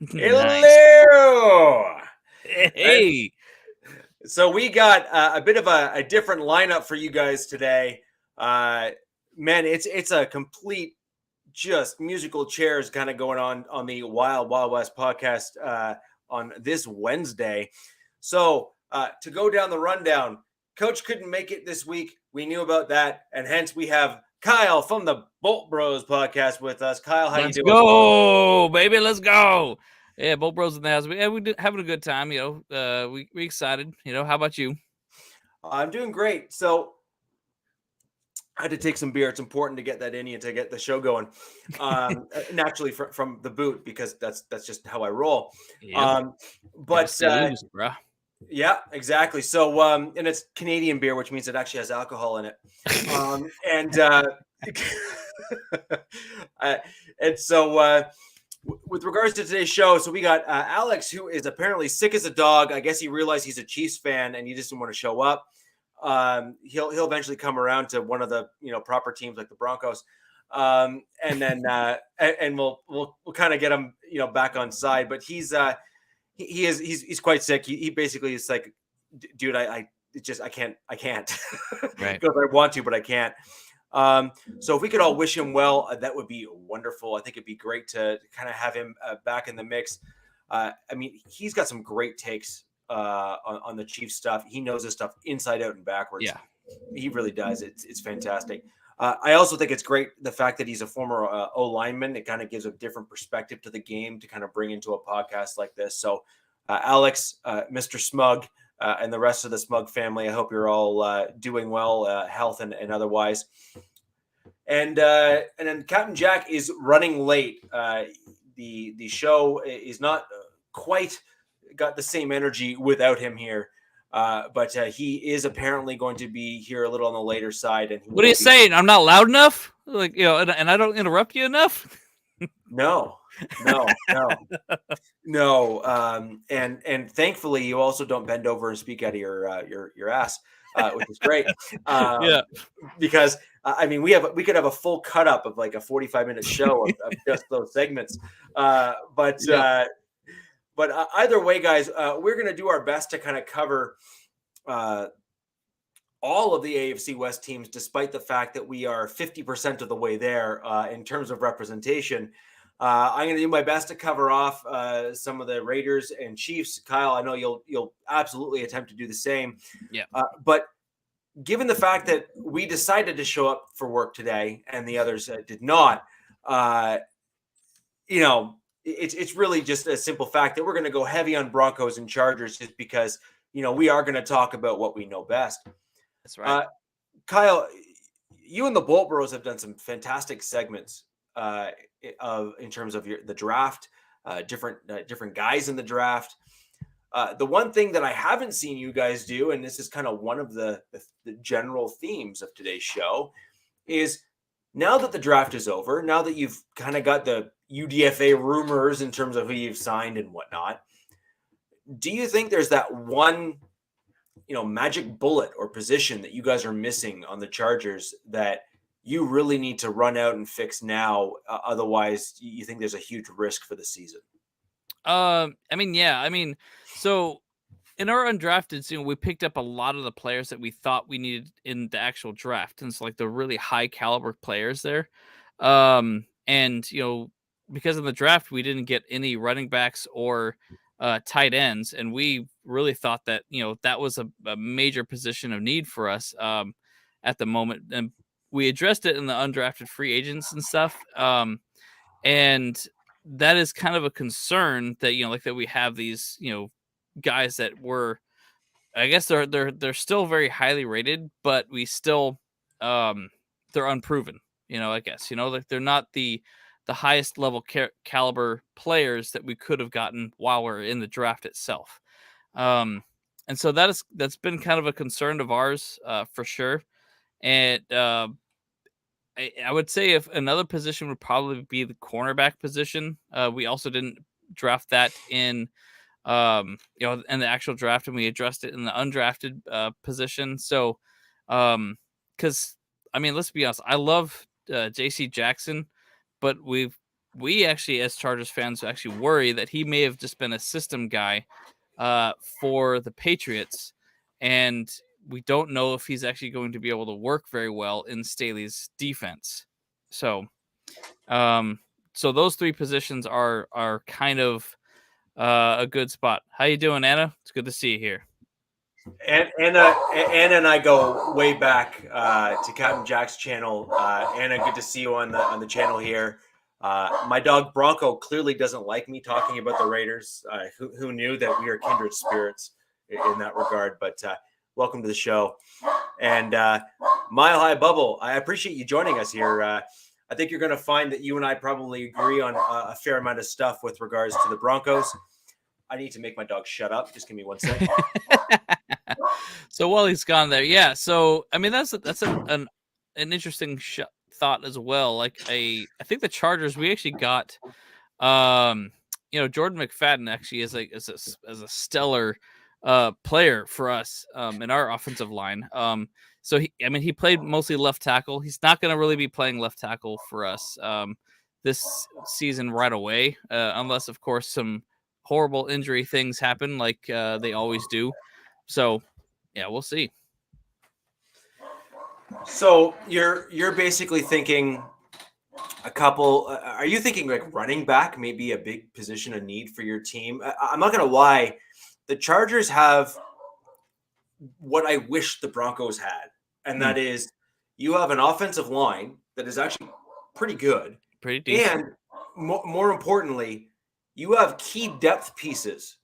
Nice. Hello. Hey. So we got a bit of a different lineup for you guys today. Man, it's a complete just musical chairs kind of going on the Wild Wild West podcast on this Wednesday. So to go down the rundown, Coach couldn't make it this week. We knew about that, and hence we have Kyle from the Bolt Bros podcast with us. Kyle, how you doing? Let's go, baby. Let's go. Yeah, Bolt Bros in the house. We having a good time. We excited. How about you? I'm doing great. So I had to take some beer. It's important to get that in you to get the show going. Naturally from the boot because that's just how I roll. Yep. But Lose, bruh. yeah, exactly. So and it's Canadian beer, which means it actually has alcohol in it. And so with regards to today's show, so we got Alex, who is apparently sick as a dog. I guess he realized he's a Chiefs fan and he just didn't want to show up. He'll eventually come around to one of the proper teams like the Broncos, and then and we'll kind of get him back on side. But he's quite sick. He basically is like, dude, I can't Right. because I want to, but I can't. So if we could all wish him well, that would be wonderful. I think it'd be great to kind of have him back in the mix. I mean, he's got some great takes on the Chiefs stuff. He knows this stuff inside out and backwards. Yeah, he really does. It's fantastic. I also think it's great the fact that he's a former O lineman. It kind of gives a different perspective to the game to kind of bring into a podcast like this. So, Alex, Mr. Smug, and the rest of the Smug family, I hope you're all doing well, health and otherwise. And then Captain Jack is running late. The show is not quite got the same energy without him here. But he is apparently going to be here a little on the later side. And what are you saying? I'm not loud enough? And I don't interrupt you enough? No. And thankfully, you also don't bend over and speak out of your ass, which is great. Yeah. Because I mean, we could have a full cut up of like a 45-minute show of just those segments. But either way, guys, we're going to do our best to kind of cover all of the AFC West teams, despite the fact that we are 50% of the way there in terms of representation. I'm going to do my best to cover off some of the Raiders and Chiefs. Kyle, I know you'll absolutely attempt to do the same. Yeah. But given the fact that we decided to show up for work today and the others did not, it's really just a simple fact that we're going to go heavy on Broncos and Chargers just because, we are going to talk about what we know best. That's right. Kyle, you and the Bolt Bros have done some fantastic segments in terms of the draft, different guys in the draft. The one thing that I haven't seen you guys do, and this is kind of one of the general themes of today's show, is now that the draft is over, now that you've kind of got the UDFA rumors in terms of who you've signed and whatnot, do you think there's that one, magic bullet or position that you guys are missing on the Chargers that you really need to run out and fix now? Otherwise, you think there's a huge risk for the season? So in our undrafted, we picked up a lot of the players that we thought we needed in the actual draft. And it's like the really high caliber players there. And because of the draft, we didn't get any running backs or tight ends. And we really thought that, that was a major position of need for us at the moment. And we addressed it in the undrafted free agents and stuff. And that is kind of a concern that, that we have these, guys that were, I guess they're still very highly rated, but we still, they're unproven, I guess, like they're not the highest level caliber players that we could have gotten while we're in the draft itself. And so that's been kind of a concern of ours, for sure. And, I would say if another position would probably be the cornerback position. We also didn't draft that in in the actual draft, and we addressed it in the undrafted position. So, because let's be honest, I love JC Jackson, but we've we actually, as Chargers fans, actually worry that he may have just been a system guy for the Patriots, and we don't know if he's actually going to be able to work very well in Staley's defense. So, um, so those three positions are kind of a good spot. How you doing, Anna? It's good to see you here. And Anna and I go way back to Captain Jack's channel. Anna, good to see you on the channel here. My dog Bronco clearly doesn't like me talking about the Raiders. Who knew that we are kindred spirits in that regard? But welcome to the show. And Mile High Bubble, I appreciate you joining us here. I think you're going to find that you and I probably agree on a fair amount of stuff with regards to the Broncos. I need to make my dog shut up. Just give me 1 second. So while he's gone there, yeah. So I mean, that's an interesting thought as well. Like I think the Chargers, we actually got, Jordan McFadden actually is as a stellar player for us in our offensive line. So he played mostly left tackle. He's not going to really be playing left tackle for us this season right away, unless of course some horrible injury things happen like they always do. So yeah, we'll see. So you're basically thinking a couple. Are you thinking like running back may be a big position of need for your team? I'm not gonna lie, the Chargers have what I wish the Broncos had, and that is you have an offensive line that is actually pretty good, pretty decent, and more importantly, you have key depth pieces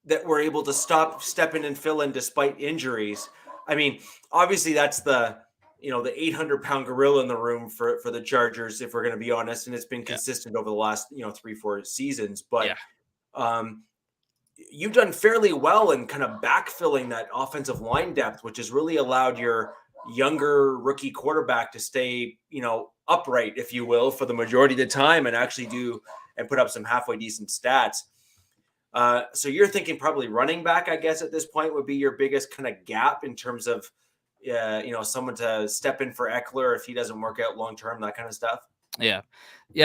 that were able to step in and fill in despite injuries. I mean, obviously that's the 800-pound gorilla in the room for the Chargers, if we're going to be honest, and it's been consistent over the last 3-4 seasons. But you've done fairly well in kind of backfilling that offensive line depth, which has really allowed your younger rookie quarterback to stay upright, if you will, for the majority of the time and actually do and put up some halfway decent stats. So you're thinking probably running back, I guess, at this point would be your biggest kind of gap in terms of, someone to step in for Eckler if he doesn't work out long term, that kind of stuff. Yeah,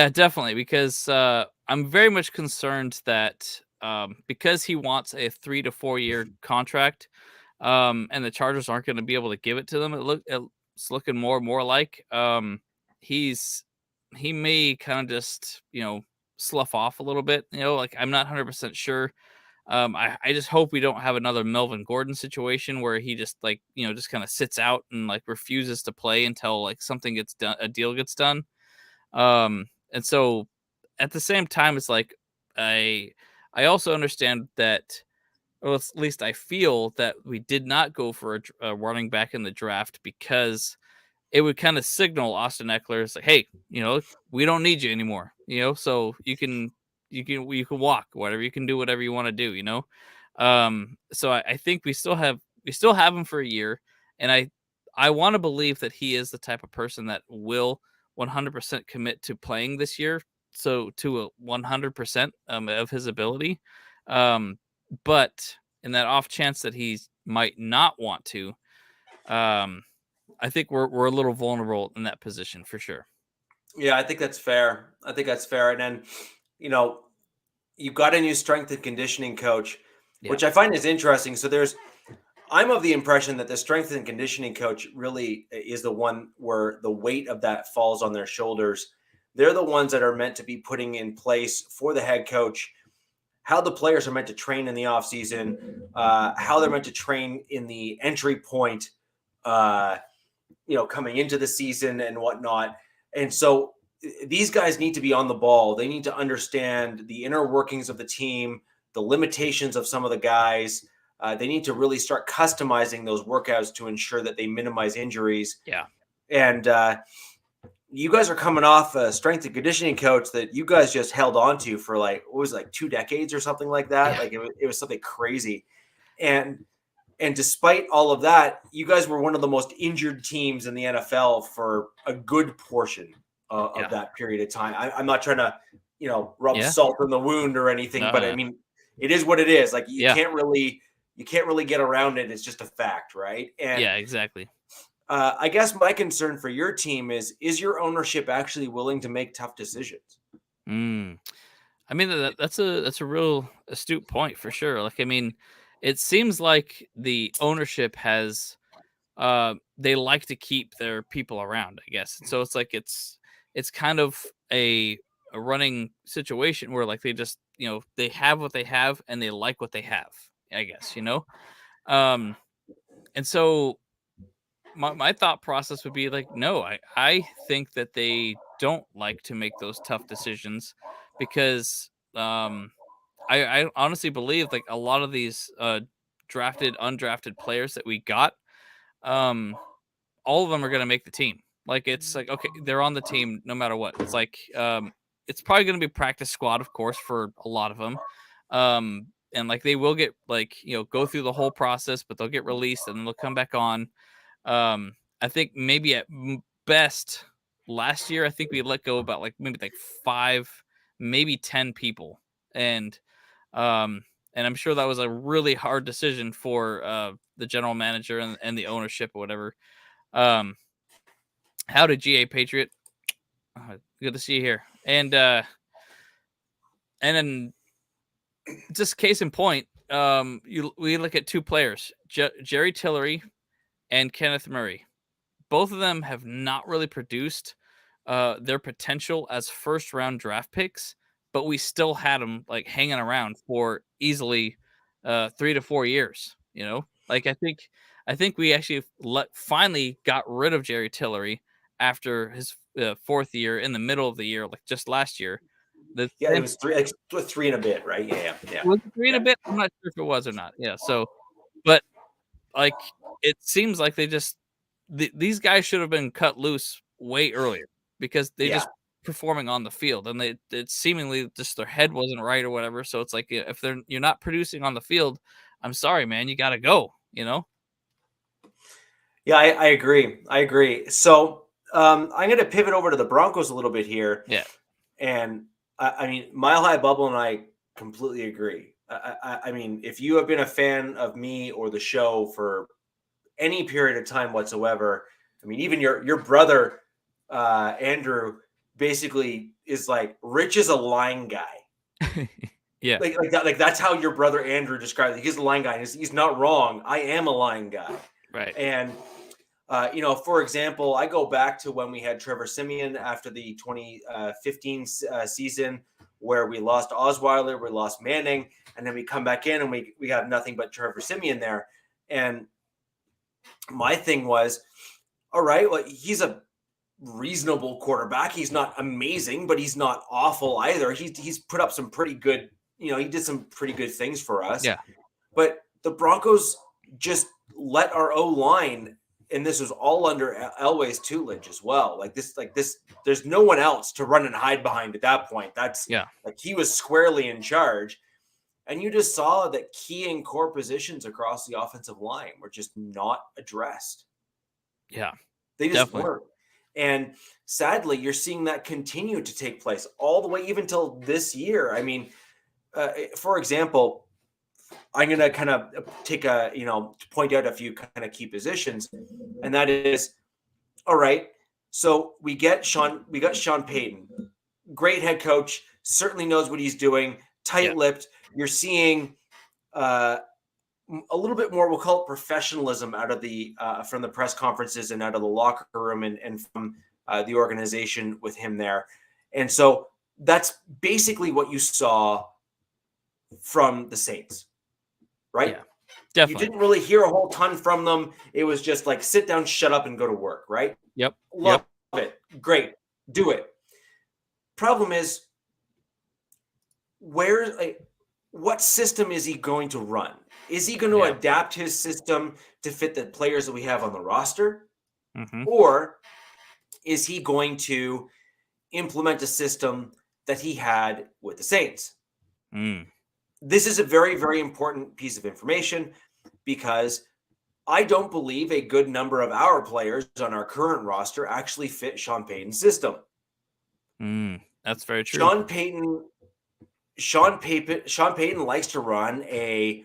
definitely. Because I'm very much concerned that because he wants a 3 to 4 year contract, and the Chargers aren't going to be able to give it to them. It's looking more and more like he may kind of just slough off a little bit. Like I'm not 100% sure. I just hope we don't have another Melvin Gordon situation where he just just kind of sits out and like refuses to play until like something gets done, a deal gets done. And so at the same time, it's like I also understand that, or at least I feel that we did not go for a running back in the draft because it would kind of signal Austin Eckler. It's like, hey, we don't need you anymore. So you can walk, whatever, you can do whatever you want to do. So I think we still have him for a year, and I want to believe that he is the type of person that will 100% commit to playing this year. So to a 100% of his ability. But in that off chance that he might not want to, I think we're a little vulnerable in that position for sure. Yeah, I think that's fair. And then, you've got a new strength and conditioning coach, which I find is interesting. So I'm of the impression that the strength and conditioning coach really is the one where the weight of that falls on their shoulders. They're the ones that are meant to be putting in place for the head coach how the players are meant to train in the offseason, how they're meant to train in the entry point, coming into the season and whatnot. And so these guys need to be on the ball. They need to understand the inner workings of the team, the limitations of some of the guys. They need to really start customizing those workouts to ensure that they minimize injuries. Yeah. And you guys are coming off a strength and conditioning coach that you guys just held on to for 2 decades or something like that. Yeah. It was something crazy. And despite all of that, you guys were one of the most injured teams in the NFL for a good portion of that period of time. I'm not trying to, rub salt in the wound or anything, but I mean, it is what it is. Like you can't really get around it. It's just a fact, right? And yeah, exactly. I guess my concern for your team is your ownership actually willing to make tough decisions? Mm. I mean, that's a real astute point for sure. Like, I mean, it seems like the ownership has they like to keep their people around, I guess. So it's like it's kind of a running situation where like they just, they have what they have and they like what they have, I guess, Um and so my thought process would be like, no, I think that they don't like to make those tough decisions because I honestly believe like a lot of these drafted undrafted players that we got, um all of them are gonna make the team. Like, it's like, okay, they're on the team no matter what. It's like, it's probably gonna be practice squad, of course, for a lot of them. And like they will get like, go through the whole process, but they'll get released and then they'll come back on. I think maybe at best last year, I think we let go about like maybe like 5, maybe 10 people. And um and I'm sure that was a really hard decision for the general manager and the ownership or whatever. Um Howdy, GA Patriot. Good to see you here. And then just case in point, we look at two players, Jerry Tillery and Kenneth Murray. Both of them have not really produced their potential as first round draft picks, but we still had them like hanging around for easily 3 to 4 years. Like I think we actually finally got rid of Jerry Tillery after his fourth year in the middle of the year, like just last year. The Yeah, it was three, like three and a bit, right? Yeah, yeah, was it three and yeah, a bit? I'm not sure if it was or not. Yeah. So, but like, it seems like they just these guys should have been cut loose way earlier because they yeah. just performing on the field, and it seemingly just their head wasn't right or whatever. So it's like, if you're not producing on the field, I'm sorry, man, you got to go. Yeah, I agree. I agree. So I'm going to pivot over to the Broncos a little bit here, Yeah. and I mean, Mile High Bubble and I completely agree. I mean, if you have been a fan of me or the show for any period of time whatsoever, I mean, even your brother Andrew basically is like Rich is a line guy. Yeah. Like that, like that's how your brother Andrew described it. He's a line guy. And he's not wrong. I am a line guy, Right. and for example, I go back to when we had Trevor Simeon after the 2015 season, where we lost Osweiler, we lost Manning, and then we come back in and we have nothing but Trevor Simeon there. And my thing was, all right, well, he's a reasonable quarterback. He's not amazing, but he's not awful either. He's put up some pretty good, he did some pretty good things for us. Yeah. But the Broncos just let our O line, and this was all under Elway's tutelage as well. Like this, there's no one else to run and hide behind at that point. That's Yeah. like he was squarely in charge. And you just saw that key and core positions across the offensive line were just not addressed. Yeah. They just Definitely. weren't. And sadly, you're seeing that continue to take place all the way even till this year. I mean, for example, I'm going to kind of take to point out a few kind of key positions. And that is, all right, so we got Sean Payton, great head coach, certainly knows what he's doing, tight-lipped. You're seeing a little bit more, we'll call it professionalism out of the from the press conferences and out of the locker room and from the organization with him there. And so that's basically what you saw from the Saints, right? Yeah. Definitely. You didn't really hear a whole ton from them. It was just like, sit down, shut up, and go to work, right? Yep. Love it. Great. Do it. Problem is, what system is he going to run? Is he going to adapt his system to fit the players that we have on the roster? Mm-hmm. Or is he going to implement a system that he had with the Saints? This is a very, very important piece of information because I don't believe a good number of our players on our current roster actually fit Sean Payton's system. That's very true. Sean Payton likes to run a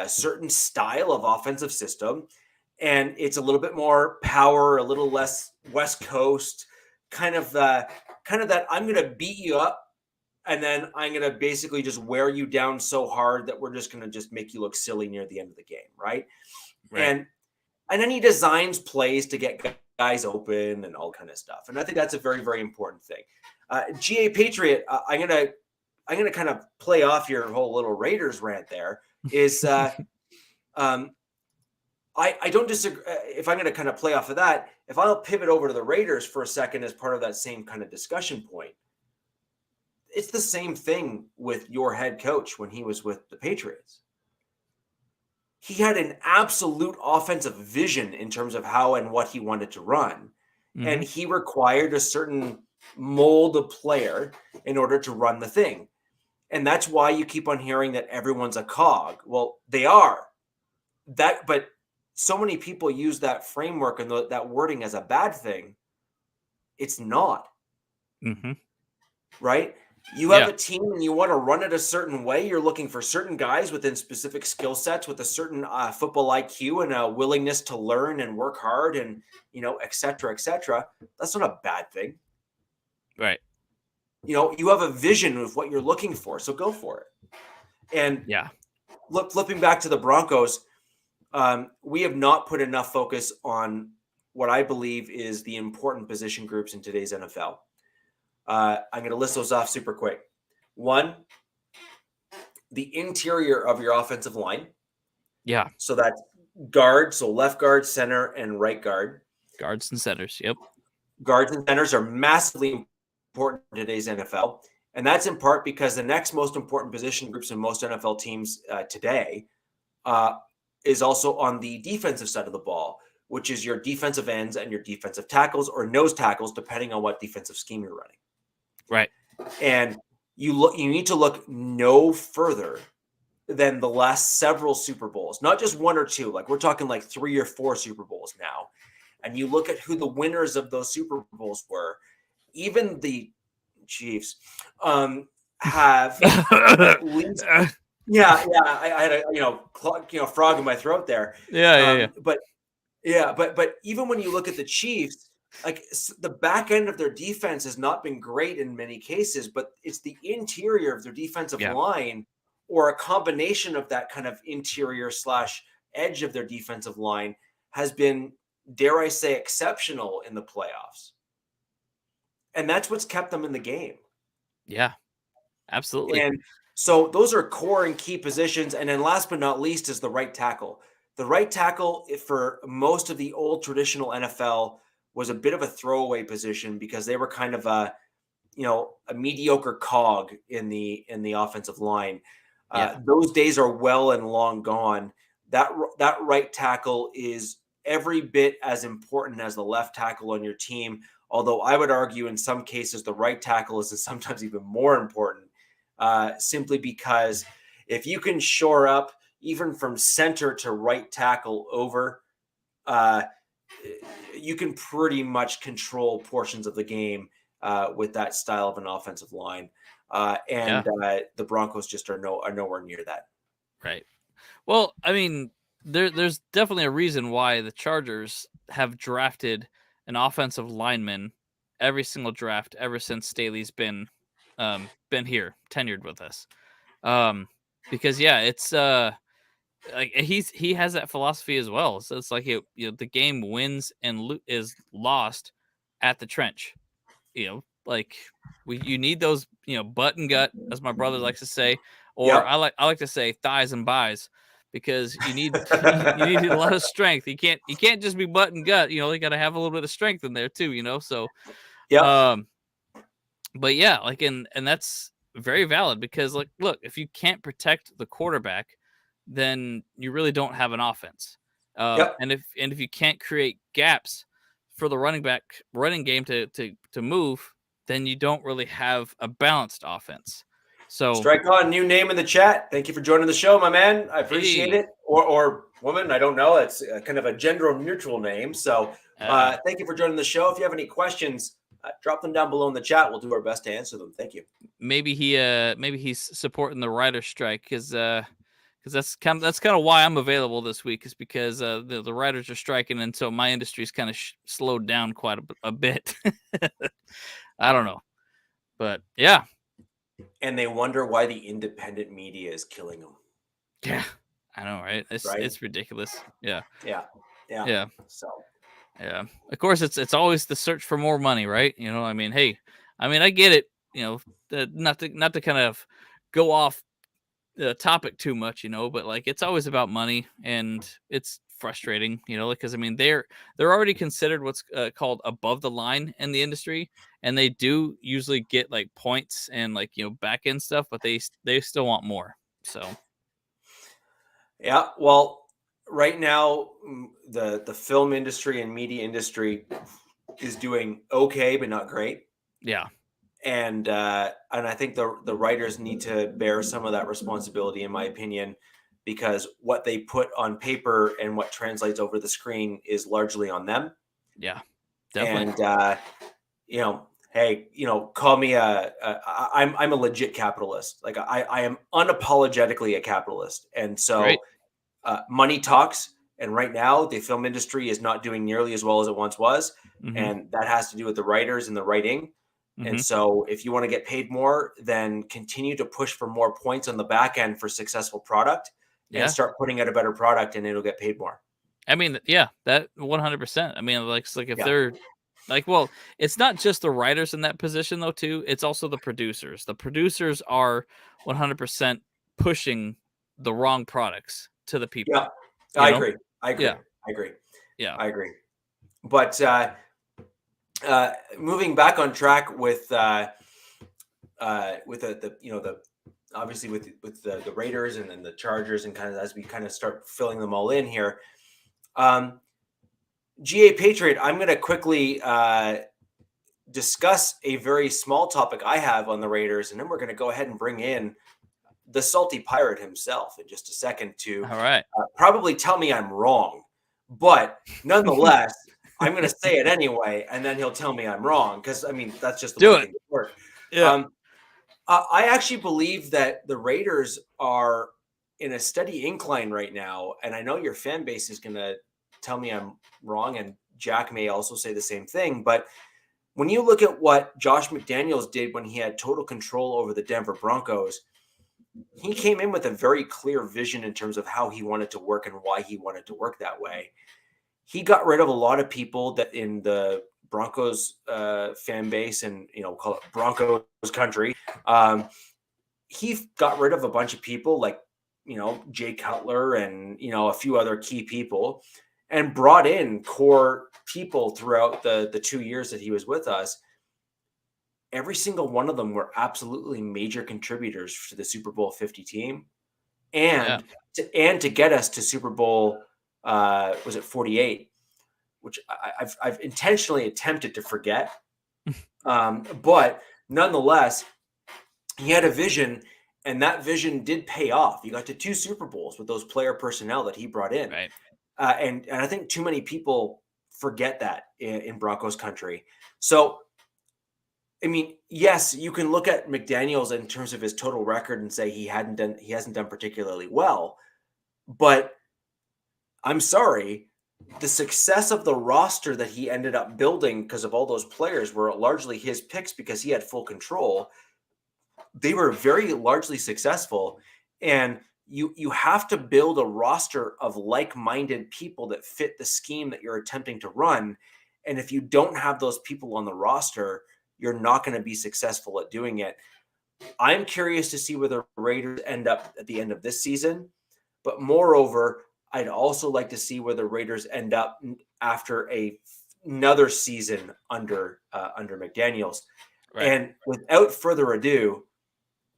certain style of offensive system, and it's a little bit more power, a little less West Coast, kind of that I'm going to beat you up and then I'm going to basically just wear you down so hard that we're just going to just make you look silly near the end of the game, right? Right. And then he designs plays to get guys open and all kind of stuff. And I think that's a very, very important thing. GA Patriot, I'm gonna kind of play off your whole little Raiders rant. There is, I don't disagree. If I'm going to kind of play off of that, if I'll pivot over to the Raiders for a second as part of that same kind of discussion point, it's the same thing with your head coach when he was with the Patriots. He had an absolute offensive vision in terms of how and what he wanted to run. And he required a certain mold of player in order to run the thing. And that's why you keep on hearing that everyone's a cog. Well, they are. But so many people use that framework and that wording as a bad thing. It's not. Right? You have a team and you want to run it a certain way. You're looking for certain guys within specific skill sets with a certain football IQ and a willingness to learn and work hard and, et cetera, et cetera. That's not a bad thing. Right. You have a vision of what you're looking for, so go for it. And flipping back to the Broncos, we have not put enough focus on what I believe is the important position groups in today's NFL. I'm going to list those off super quick. One, the interior of your offensive line. Yeah. So that's guard, so left guard, center, and right guard. Guards and centers. Yep. Guards and centers are massively important in today's NFL. And that's in part because the next most important position groups in most NFL teams today is also on the defensive side of the ball, which is your defensive ends and your defensive tackles or nose tackles, depending on what defensive scheme you're running. Right. And you need to look no further than the last several Super Bowls, not just one or two. Like we're talking like 3 or 4 Super Bowls now. And you look at who the winners of those Super Bowls were. Even the Chiefs have at least. I had a frog in my throat there. But even when you look at the Chiefs, like the back end of their defense has not been great in many cases, but it's the interior of their defensive line or a combination of that kind of interior / edge of their defensive line has been, dare I say, exceptional in the playoffs. And that's what's kept them in the game. Yeah, absolutely. And so those are core and key positions. And then last but not least is the right tackle. The right tackle for most of the old traditional NFL was a bit of a throwaway position because they were kind of a mediocre cog in the offensive line. Those days are well and long gone. That right tackle is every bit as important as the left tackle on your team. Although I would argue in some cases the right tackle is sometimes even more important, simply because if you can shore up even from center to right tackle over, you can pretty much control portions of the game with that style of an offensive line. The Broncos just are nowhere near that. Right. Well, I mean, there's definitely a reason why the Chargers have drafted an offensive lineman every single draft ever since Staley's been here, tenured with us. Because it's like he has that philosophy as well. So it's like the game wins and is lost at the trench. Like you need those butt and gut, as my brother likes to say, or I like to say thighs and buys, because you need you need a lot of strength. You can't just be butt and gut. You got to have a little bit of strength in there too. So but and that's very valid, because look, if you can't protect the quarterback, then you really don't have an offense. And if you can't create gaps for the running game to move, then you don't really have a balanced offense. So Strike on, new name in the chat. Thank you for joining the show, my man. I appreciate it. Or woman, I don't know. It's kind of a gender neutral name. So thank you for joining the show. If you have any questions, drop them down below in the chat. We'll do our best to answer them. Thank you. Maybe he's supporting the writer's strike because that's kind of why I'm available this week, is because the writers are striking, and so my industry's kind of slowed down quite a bit. I don't know, but yeah. and they wonder why the independent media is killing them. Yeah, I know, right? Right? It's ridiculous. Yeah, Yeah. Yeah. yeah, So yeah. Of course, it's always the search for more money, right? You know, I mean, hey, I mean, I get it. You know, not to kind of go off the topic too much, you know, but like it's always about money, and it's frustrating, you know, because I mean they're already considered what's called above the line in the industry, and they do usually get like points and like back end stuff, but they still want more. So yeah, well, right now the film industry and media industry is doing okay, but not great. yeah, And I think the writers need to bear some of that responsibility, in my opinion, because what they put on paper and what translates over the screen is largely on them. yeah, definitely. And hey, call me I'm a legit capitalist. Like I am unapologetically a capitalist, and Great. so money talks. And right now, the film industry is not doing nearly as well as it once was, Mm-hmm. and that has to do with the writers and the writing. And Mm-hmm. so, if you want to get paid more, then continue to push for more points on the back end for successful product, and Yeah. start putting out a better product, and it'll get paid more. I mean, yeah, that 100%. I mean, like, it's like if Yeah, they're like, well, it's not just the writers in that position though, too. It's also the producers. The producers are 100% pushing the wrong products to the yeah, people. You I know? agree. I agree. Yeah, I agree. yeah, I agree. But moving back on track with the obviously with the Raiders and then the Chargers, and kind of as we kind of start filling them all in here. GA Patriot, I'm going to quickly discuss a very small topic I have on the Raiders, and then we're going to go ahead and bring in the salty pirate himself in just a second to all right. probably tell me I'm wrong. But nonetheless, I'm going to say it anyway, and then he'll tell me I'm wrong, because I mean that's just the Do way it. things work. Yeah. Um, I actually believe that the Raiders are in a steady incline right now, and I know your fan base is going to tell me I'm wrong, and Jack may also say the same thing. But when you look at what Josh McDaniels did when he had total control over the Denver Broncos, he came in with a very clear vision in terms of how he wanted to work and why he wanted to work that way. He got rid of a lot of people that in the Broncos fan base, and call it Broncos country. He got rid of a bunch of people like Jay Cutler and a few other key people, and brought in core people throughout the 2 years that he was with us. Every single one of them were absolutely major contributors to the Super Bowl 50 team, Yeah. and to get us to Super Bowl was it 48, which I've intentionally attempted to forget. But nonetheless, he had a vision, and that vision did pay off. He got to 2 Super Bowls with those player personnel that he brought in. Right. And I think too many people forget that in Broncos country. So, I mean, yes, you can look at McDaniels in terms of his total record and say he hasn't done particularly well, but I'm sorry, the success of the roster that he ended up building because of all those players were largely his picks because he had full control. They were very largely successful, and you have to build a roster of like-minded people that fit the scheme that you're attempting to run. And if you don't have those people on the roster, you're not going to be successful at doing it. I'm curious to see where the Raiders end up at the end of this season, but moreover, I'd also like to see where the Raiders end up after another season under McDaniels. Right. And without further ado,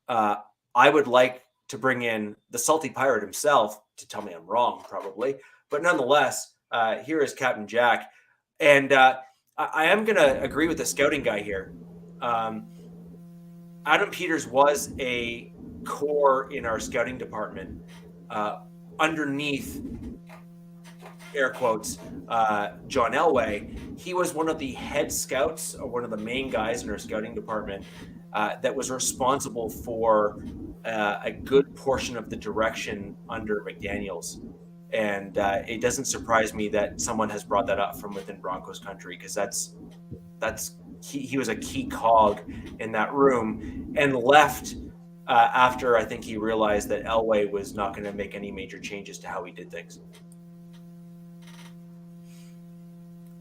I would like to bring in the salty pirate himself to tell me I'm wrong, probably. But nonetheless, here is Captain Jack. And I am going to agree with the scouting guy here. Adam Peters was a core in our scouting department underneath, air quotes, John Elway. He was one of the head scouts, or one of the main guys in our scouting department that was responsible for a good portion of the direction under McDaniels. And it doesn't surprise me that someone has brought that up from within Broncos country, because he was a key cog in that room, and left after I think he realized that Elway was not going to make any major changes to how he did things.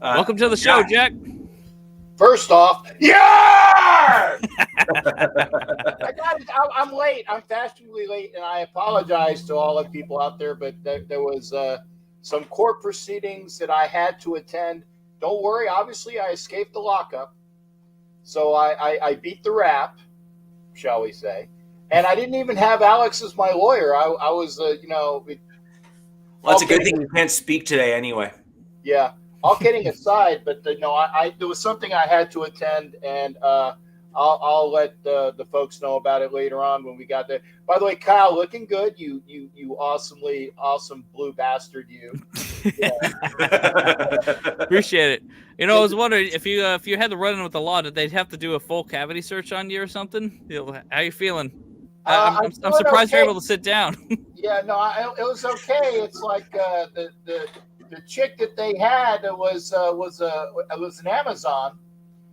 Welcome to the show, Jack. First off, yeah! I'm late. I'm fashionably late, and I apologize to all the people out there, but there was some court proceedings that I had to attend. Don't worry. Obviously, I escaped the lockup. So I beat the rap, shall we say. And I didn't even have Alex as my lawyer. I was, Well, it's a good thing you can't speak today anyway. Yeah. All kidding aside, but there was something I had to attend, and I'll let the folks know about it later on when we got there. By the way, Kyle, looking good. You awesome blue bastard. You. Appreciate it. I was wondering if you had to run in with the law, did they have to do a full cavity search on you or something? How you feeling? I'm surprised you're able to sit down. Yeah, no, it was okay. It's like the chick that they had was an Amazon.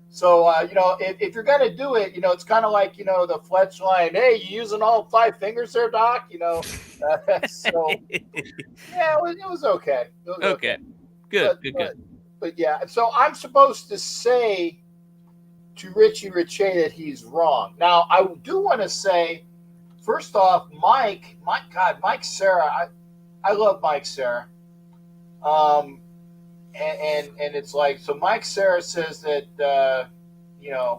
So if you're gonna do it, it's kind of like the Fletch line. Hey, you using all 5 fingers there, Doc? So yeah, it was okay. It was okay. Good. But yeah, so I'm supposed to say to Richie Riche that he's wrong. Now I do want to say, first off, Mike Serra. I love Mike Serra. And it's like, so Mike Serra says that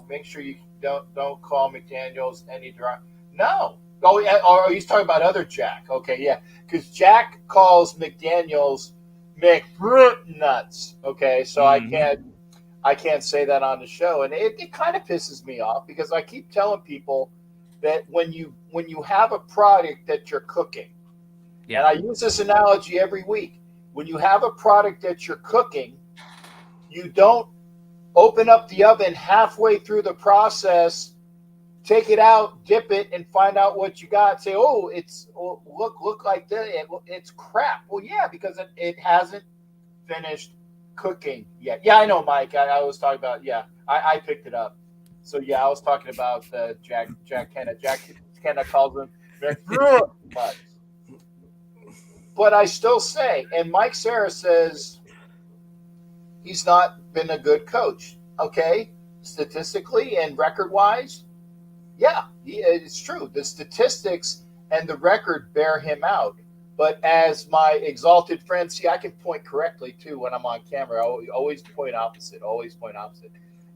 make sure you don't call McDaniels any drunk. No. Oh, he's talking about other Jack. Okay, yeah, because Jack calls McDaniels McNuts. Okay, so I can't say that on the show, and it kind of pisses me off because I keep telling people that when you have a product that you're cooking, and I use this analogy every week. When you have a product that you're cooking, you don't open up the oven halfway through the process, take it out, dip it, and find out what you got. Say, look like that. It's crap. Well, yeah, because it hasn't finished cooking yet. Yeah, I know, Mike. I was talking about, I picked it up. So, yeah, I was talking about Jack Kenna. Jack Kenna calls him McNuts. But I still say, and Mike Serra says he's not been a good coach. Okay, statistically and record-wise, yeah, it's true. The statistics and the record bear him out. But as my exalted friend, see, I can point correctly too when I'm on camera. I always point opposite. Always point opposite.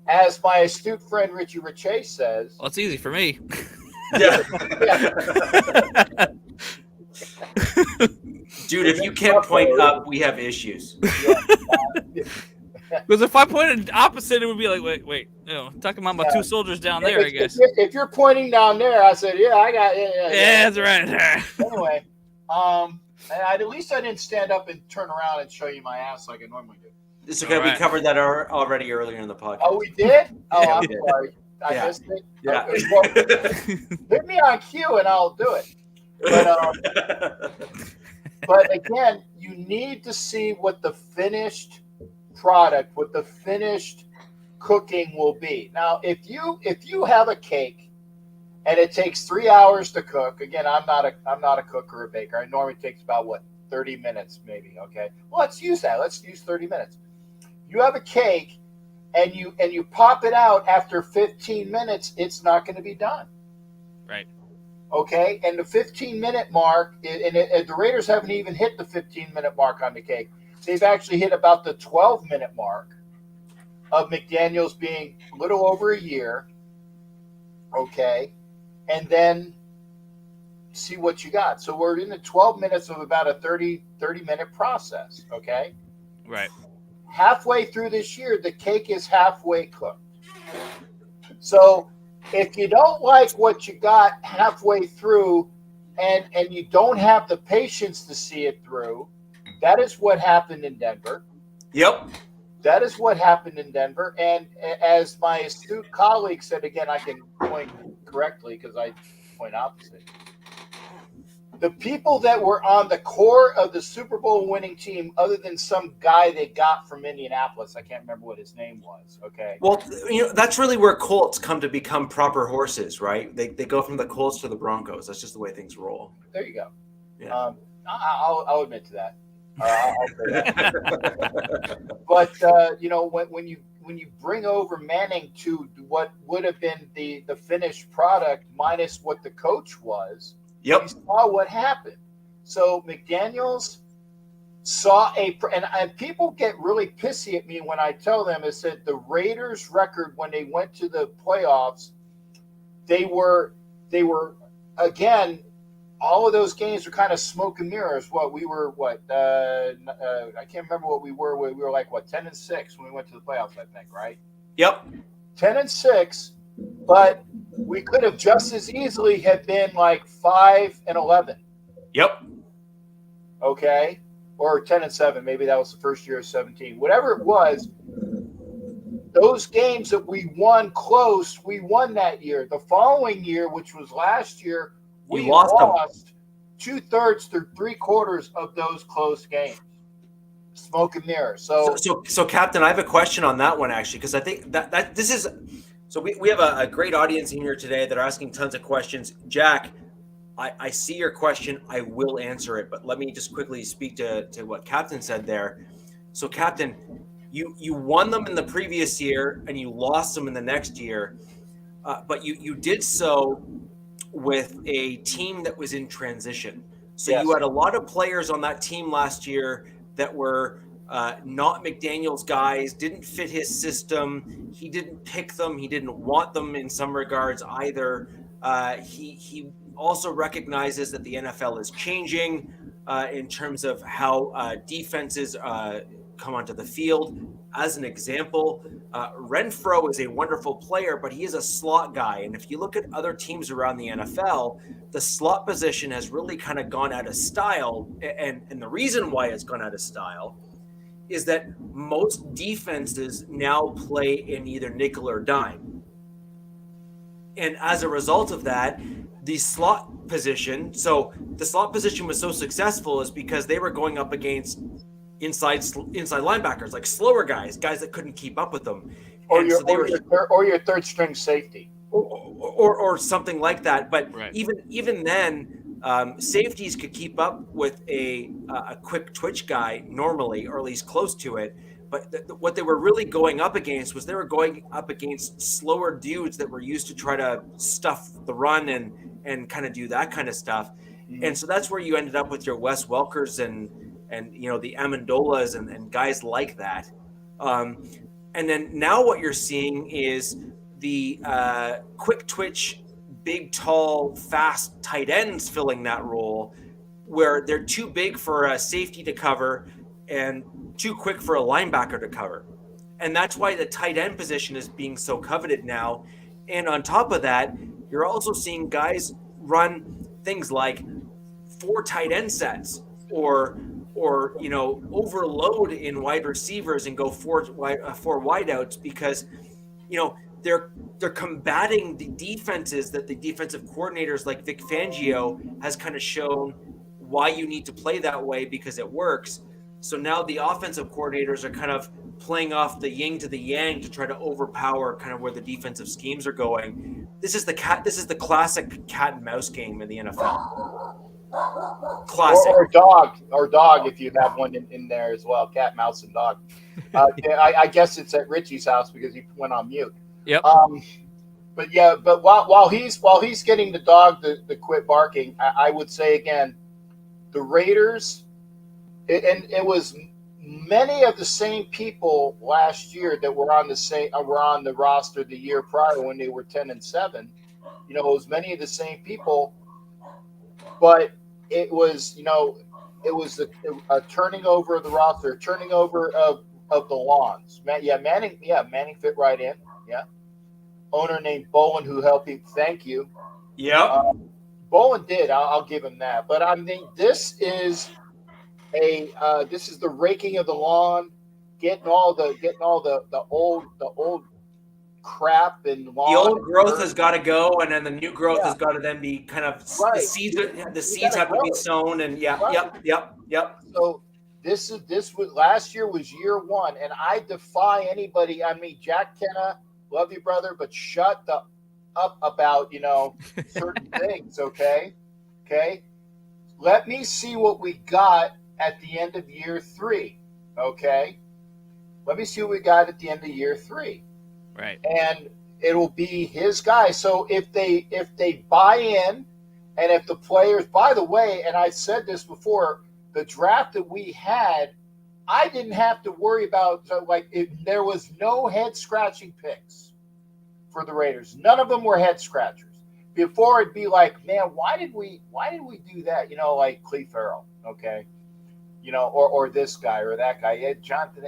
As my astute friend Richie Riche says, well, it's easy for me. Yeah. Dude, if you can't point up, we have issues. Because if I pointed opposite, it would be like, wait, talking about my 2 soldiers down there, I guess. If you're pointing down there, I said, yeah, I got it. Yeah, that's right. Anyway, at least I didn't stand up and turn around and show you my ass like I normally do. It's okay. We covered that already earlier in the podcast. Oh, we did? Oh, I'm sorry. I missed it. Yeah. Okay, well, hit me on cue and I'll do it. But again, you need to see what the finished product, what the finished cooking will be. Now, if you have a cake and it takes 3 hours to cook, again, I'm not a cook or a baker. It normally takes about 30 minutes, maybe. Okay, well, let's use that. Let's use 30 minutes. You have a cake and you pop it out after 15 minutes, it's not going to be done. Right. Okay, and the 15-minute mark, and the Raiders haven't even hit the 15-minute mark on the cake. They've actually hit about the 12-minute mark of McDaniels being a little over a year. Okay, and then see what you got. So we're in the 12 minutes of about a 30-minute process. Okay, right. Halfway through this year, the cake is halfway cooked. So if you don't like what you got halfway through and you don't have the patience to see it through, that is what happened in Denver. Yep. That is what happened in Denver. And as my astute colleague said, again, I can point correctly because I point opposite. the people that were on the core of the Super Bowl winning team, other than some guy they got from Indianapolis, I can't remember what his name was. Okay. Well, that's really where Colts come to become proper horses, right? They go from the Colts to the Broncos. That's just the way things roll. There you go. Yeah. I'll admit to that. I'll say that. But when you bring over Manning to what would have been the finished product minus what the coach was, yep, you saw what happened. So McDaniels saw and people get really pissy at me when I tell them, is that the Raiders' record when they went to the playoffs, they were again, all of those games were kind of smoke and mirrors. We were I can't remember what we were. We were like 10-6 when we went to the playoffs, I think, right? Yep. 10-6, but we could have just as easily have been like 5-11. Yep. Okay, or 10-7. Maybe that was the first year of 17. Whatever it was, those games that we won close, we won that year. The following year, which was last year, we lost 2/3 to 3/4 of those close games. Smoke and mirror. So, Captain, I have a question on that one actually, because I think that this is. So we have a great audience in here today that are asking tons of questions. Jack, I see your question. I will answer it, but let me just quickly speak to what Captain said there. So, Captain, you won them in the previous year and you lost them in the next year, but you did so with a team that was in transition. So yes. You had a lot of players on that team last year that were not McDaniels guys, didn't fit his system. He didn't pick them. He didn't want them in some regards either. He also recognizes that the NFL is changing in terms of how defenses come onto the field. As an example, Renfro is a wonderful player, but he is a slot guy. And if you look at other teams around the NFL, the slot position has really kind of gone out of style. And the reason why it's gone out of style is that most defenses now play in either nickel or dime. And as a result of that, the slot position, so the slot position was so successful is because they were going up against inside linebackers, like slower guys that couldn't keep up with them. Or your third string safety. Or something like that. But right. even then, safeties could keep up with a quick twitch guy normally, or at least close to it. But what they were really going up against was they were going up against slower dudes that were used to try to stuff the run and kind of do that kind of stuff. Mm-hmm. And so that's where you ended up with your Wes Welkers and the Amendolas and guys like that. And then now what you're seeing is the quick twitch, big, tall, fast tight ends filling that role, where they're too big for a safety to cover and too quick for a linebacker to cover. And that's why the tight end position is being so coveted now. And on top of that, you're also seeing guys run things like 4 tight end sets or overload in wide receivers and go 4 wideouts because they're combating the defenses that the defensive coordinators like Vic Fangio has kind of shown why you need to play that way because it works. So now the offensive coordinators are kind of playing off the yin to the yang to try to overpower kind of where the defensive schemes are going. This is the classic cat and mouse game in the NFL. Classic. Or dog if you have one in there as well. Cat, mouse, and dog. I guess it's at Richie's house because he went on mute. Yep. But while he's getting the dog to quit barking, I would say again, the Raiders, and it was many of the same people last year that were on the roster the year prior when they were 10-7. It was many of the same people, but it was a turning over of the roster, turning over of the lawns. Manning fit right in. Yeah. Owner named Bowen who helped him. Thank you. Yeah. Bowen did. I'll give him that. But I mean, this is the raking of the lawn, getting all the old crap and The lawn. old growth has got to go, and then the new growth has got to then be kind of Right. the seeds have to be sown, and yep. So this was last year was year one, and I defy anybody. I mean, Jack Kenna, love you, brother, but shut the up about certain things. Okay. Let me see what we got at the end of year 3. Okay. Let me see what we got at the end of year 3. Right. And it'll be his guy. So if they buy in, and if the players, by the way, and I said this before, the draft that we had, I didn't have to worry about there was no head scratching picks for the Raiders. None of them were head scratchers. Before it'd be like, man, why did we do that? Like Cleve Farrell, okay, or this guy or that guy. Yeah, Jonathan,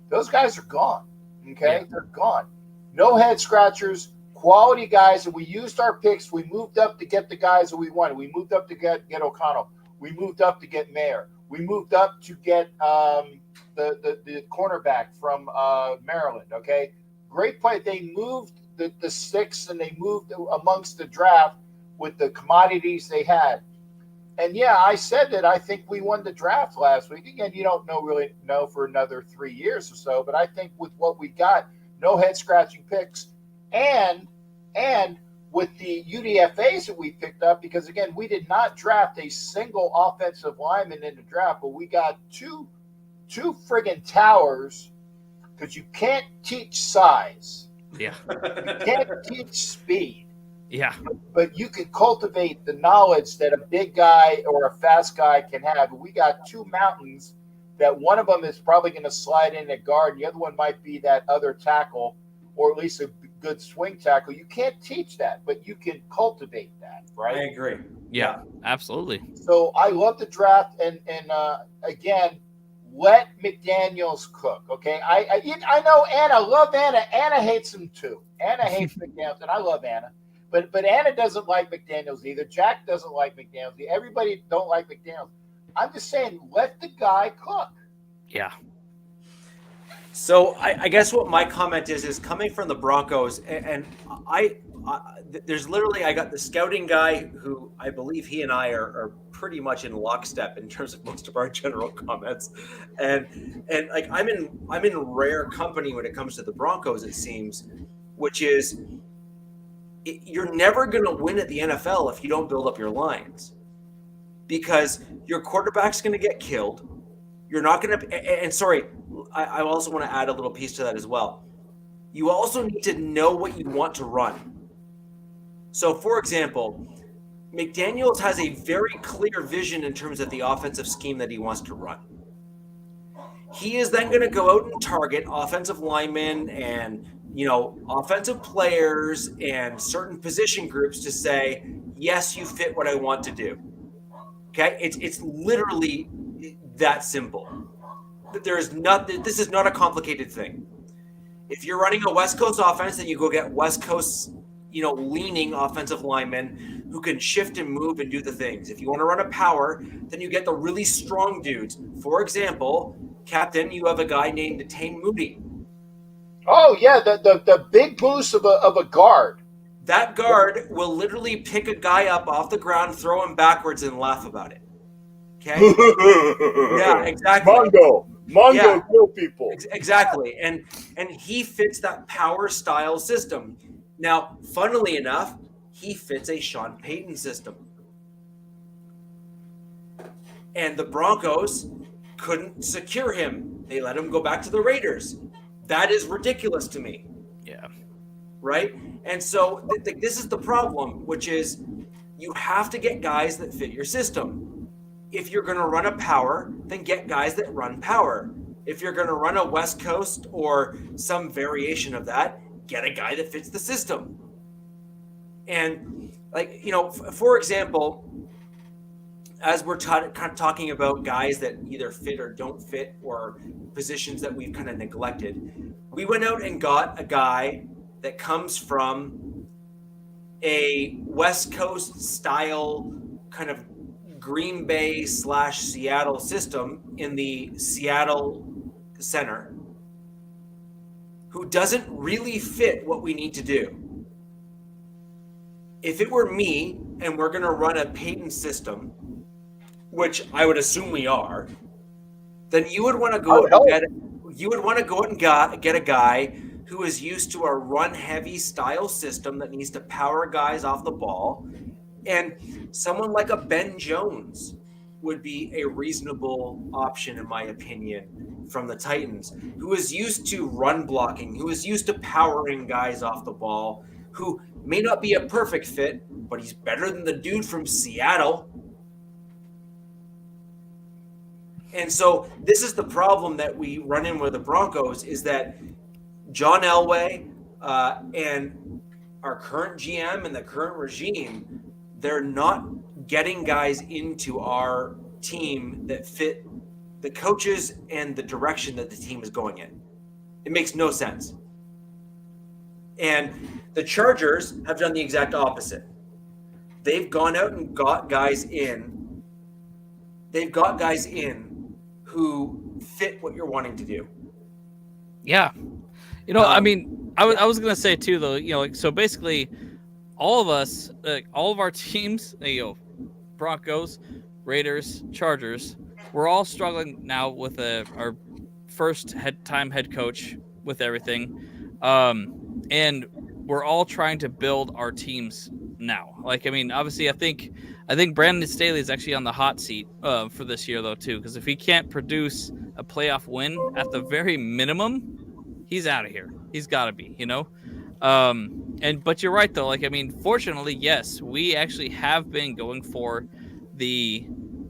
those guys are gone. Okay, They're gone. No head scratchers, quality guys, and we used our picks. We moved up to get the guys that we wanted. We moved up to get O'Connell. We moved up to get Mayer. We moved up to get the cornerback from Maryland. Okay, great play. They moved the sticks, and they moved amongst the draft with the commodities they had. And yeah, I said that I think we won the draft last week. Again, you don't really know for another 3 years or so, but I think with what we got, no head scratching picks, and with the UDFAs that we picked up, because again, we did not draft a single offensive lineman in the draft, but we got two friggin' towers, because you can't teach size. Yeah. You can't teach speed. Yeah. But you can cultivate the knowledge that a big guy or a fast guy can have. We got two mountains that one of them is probably going to slide in at guard. And the other one might be that other tackle, or at least a good swing tackle. You can't teach that, but you can cultivate that, right? I agree. Yeah, absolutely. So I love the draft. And again, let McDaniels cook, okay? I know Anna. Love Anna. Anna hates him too. Anna hates McDaniels, and I love Anna. But Anna doesn't like McDaniels either. Jack doesn't like McDaniels. Everybody don't like McDaniels. I'm just saying, let the guy cook. Yeah. So I guess what my comment is coming from the Broncos, and there's literally, I got the scouting guy who I believe he and I are pretty much in lockstep in terms of most of our general comments, and like I'm in rare company when it comes to the Broncos, it seems, which is you're never going to win at the NFL if you don't build up your lines, because your quarterback's going to get killed. You're not going to, and sorry, I also want to add a little piece to that as well. You also need to know what you want to run. So, for example, McDaniels has a very clear vision in terms of the offensive scheme that he wants to run. He is then going to go out and target offensive linemen and, offensive players and certain position groups to say, yes, you fit what I want to do. Okay? It's literally that simple. This is not a complicated thing. If you're running a West Coast offense, then you go get West Coast, leaning offensive linemen who can shift and move and do the things. If you want to run a power, then you get the really strong dudes. For example, Captain, you have a guy named Tane Moody. Oh yeah, the big boost of a guard. That guard will literally pick a guy up off the ground, throw him backwards, and laugh about it. Okay. Yeah, exactly. Mongo kill people. Exactly, and he fits that power style system. Now, funnily enough, he fits a Sean Payton system, and the Broncos couldn't secure him. They let him go back to the Raiders. That is ridiculous to me. Yeah. Right? And so this is the problem, which is you have to get guys that fit your system. If you're going to run a power, then get guys that run power. If you're going to run a West Coast or some variation of that, get a guy that fits the system. And for example, as we're kind of talking about guys that either fit or don't fit, or positions that we've kind of neglected, we went out and got a guy that comes from a West Coast style kind of Green Bay / Seattle system in the Seattle center. who doesn't really fit what we need to do. If it were me and we're going to run a Peyton system, which I would assume we are, then you would want to go out and get a guy who is used to a run-heavy style system that needs to power guys off the ball. And someone like a Ben Jones would be a reasonable option, in my opinion, from the Titans, who is used to run blocking, who is used to powering guys off the ball, who may not be a perfect fit, but he's better than the dude from Seattle. And so this is the problem that we run in with the Broncos, is that John Elway and our current GM and the current regime, they're not getting guys into our team that fit the coaches and the direction that the team is going in. It makes no sense. And the Chargers have done the exact opposite. They've gone out and got guys in. They've got guys in who fit what you're wanting to do. Yeah. I mean, I was going to say too, though, so basically all of us, all of our teams, Broncos, Raiders, Chargers, we're all struggling now with our first head coach with everything. And we're all trying to build our teams now. Obviously I think Brandon Staley is actually on the hot seat for this year though too, because if he can't produce a playoff win at the very minimum, he's out of here. He's got to be, but you're right though. Fortunately, yes, we actually have been going for the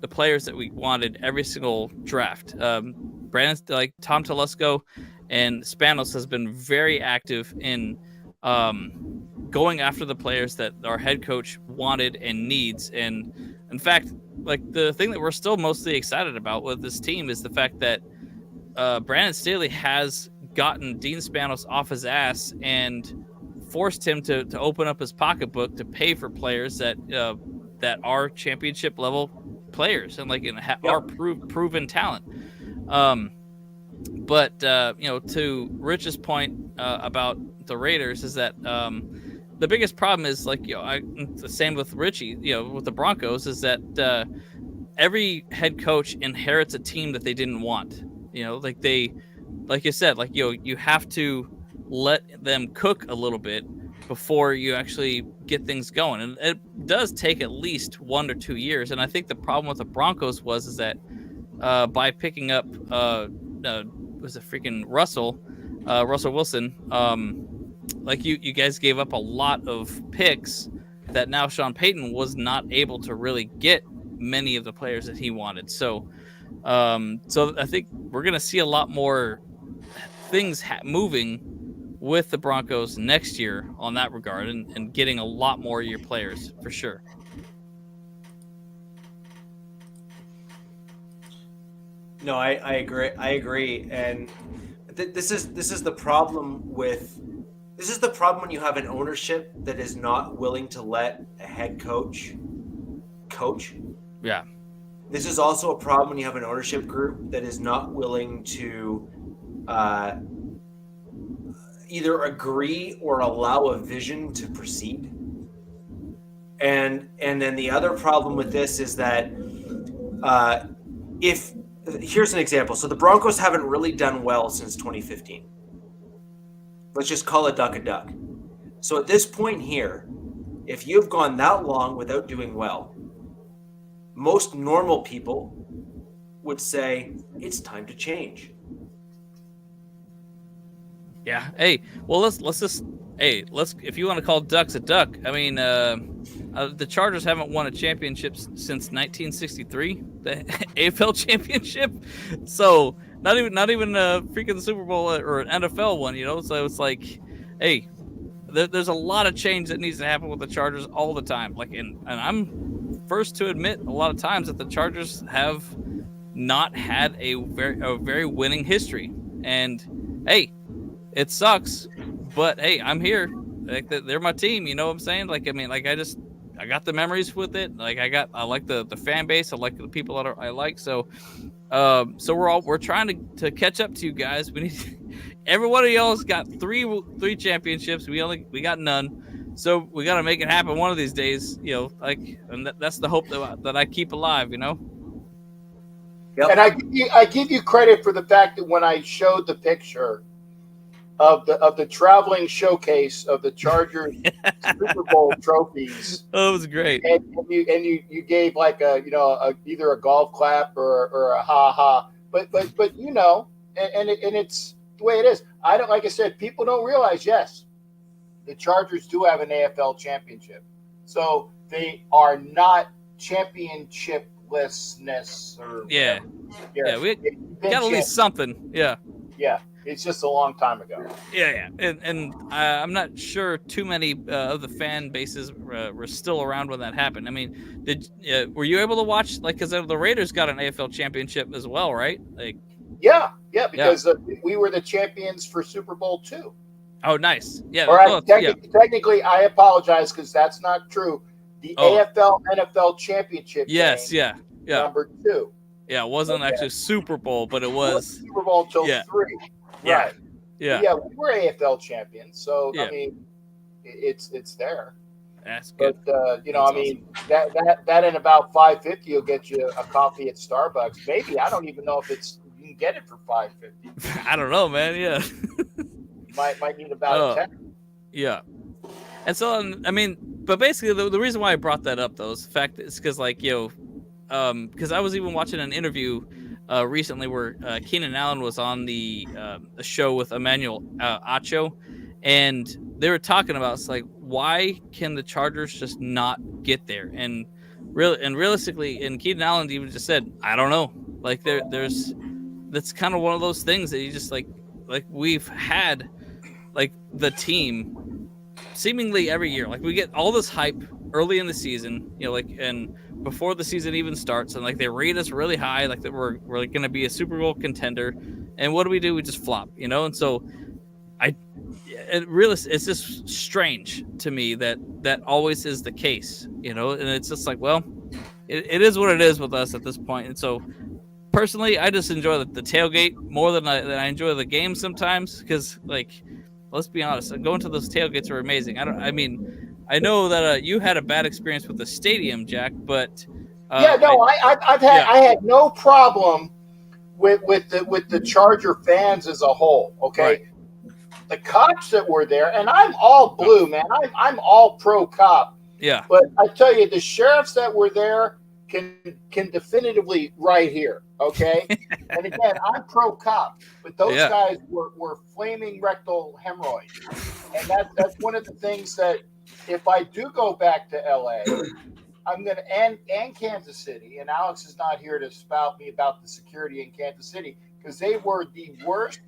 players that we wanted every single draft. Brandon, Tom Telesco and Spanos has been very active in going after the players that our head coach wanted and needs. And in fact, the thing that we're still mostly excited about with this team is the fact that Brandon Staley has gotten Dean Spanos off his ass and forced him to open up his pocketbook to pay for players that are championship level players and are proven talent. But to Rich's point about the Raiders is that the biggest problem is the same with Richie, with the Broncos, is that every head coach inherits a team that they didn't want. Like you said, you have to let them cook a little bit before you actually get things going. And it does take at least 1 or 2 years. And I think the problem with the Broncos is that by picking up was it freaking Russell Wilson, you guys gave up a lot of picks that now Sean Payton was not able to really get many of the players that he wanted. So I think we're going to see a lot more things moving with the Broncos next year on that regard and getting a lot more of your players for sure. No, I agree. And this is the problem when you have an ownership that is not willing to let a head coach. Yeah. This is also a problem when you have an ownership group that is not willing to either agree or allow a vision to proceed. And then the other problem with this is that here's an example. So the Broncos haven't really done well since 2015. Let's just call a duck a duck. So at this point here, if you've gone that long without doing well, most normal people would say it's time to change. Yeah. Hey, well, let's if you want to call ducks a duck, the Chargers haven't won a championship since 1963, the AFL championship. So not even a freaking Super Bowl or an NFL one, So it's hey, there's a lot of change that needs to happen with the Chargers all the time. And I'm first to admit a lot of times that the Chargers have not had a very winning history. And hey, it sucks, but hey, I'm here. They're my team. You know what I'm saying? I got the memories with it. I like the fan base. I like the people that I like. So we're trying to catch up to you guys. We need every one of y'all's got three championships. We got none. So we got to make it happen one of these days, and that's the hope that I keep alive, Yep. And I give you credit for the fact that when I showed the picture of the traveling showcase of the Chargers Super Bowl trophies, oh, it was great. And you gave like either a golf clap or a ha ha, but and it's the way it is. Like I said, people don't realize. Yes, the Chargers do have an AFL championship, so they are not championshiplessness. Or yeah, we got at least something. Yeah. It's just a long time ago. Yeah. And I'm not sure too many of the fan bases were still around when that happened. I mean, were you able to watch, because the Raiders got an AFL championship as well, right? Yeah, because we were the champions for Super Bowl II. Oh, nice. Yeah. Or technically, I apologize because that's not true. The AFL NFL championship. Yes. Game, yeah. Number 2. Yeah, it wasn't actually Super Bowl, but it was Super Bowl till 3. Right. Yeah. We were AFL champions, so I mean, it's there. That's good. But I mean, that in about $5.50 will get you a coffee at Starbucks. Maybe I don't even know if you can get it for $5.50. I don't know, man. Yeah. You might need about 10. Yeah. And so I mean, but basically the reason why I brought that up though is the fact is because because I was even watching an interview recently where Keenan Allen was on the show with Emmanuel Acho, and they were talking about it's like, why can the Chargers just not get there? And realistically, and Keenan Allen even just said, I don't know. Like there's that's kind of one of those things that you just like we've had the team seemingly every year. Like we get all this hype early in the season, and before the season even starts, and they rate us really high, that we're going to be a Super Bowl contender, and what do? We just flop, and so it's just strange to me that always is the case, and it's just like, well, it is what it is with us at this point. And so personally, I just enjoy the tailgate more than I enjoy the game sometimes, because let's be honest, going to those tailgates are amazing. I know that you had a bad experience with the stadium, Jack, but I had no problem with the Charger fans as a whole. Okay, right. The cops that were there, and I'm all blue, man. I'm all pro cop. Yeah, but I tell you, the sheriffs that were there can definitively right here. Okay, and again, I'm pro cop, but those guys were flaming rectal hemorrhoids, and that's one of the things that. If I do go back to LA, I'm going to and Kansas City, and Alex is not here to spout me about the security in Kansas City because they were the worst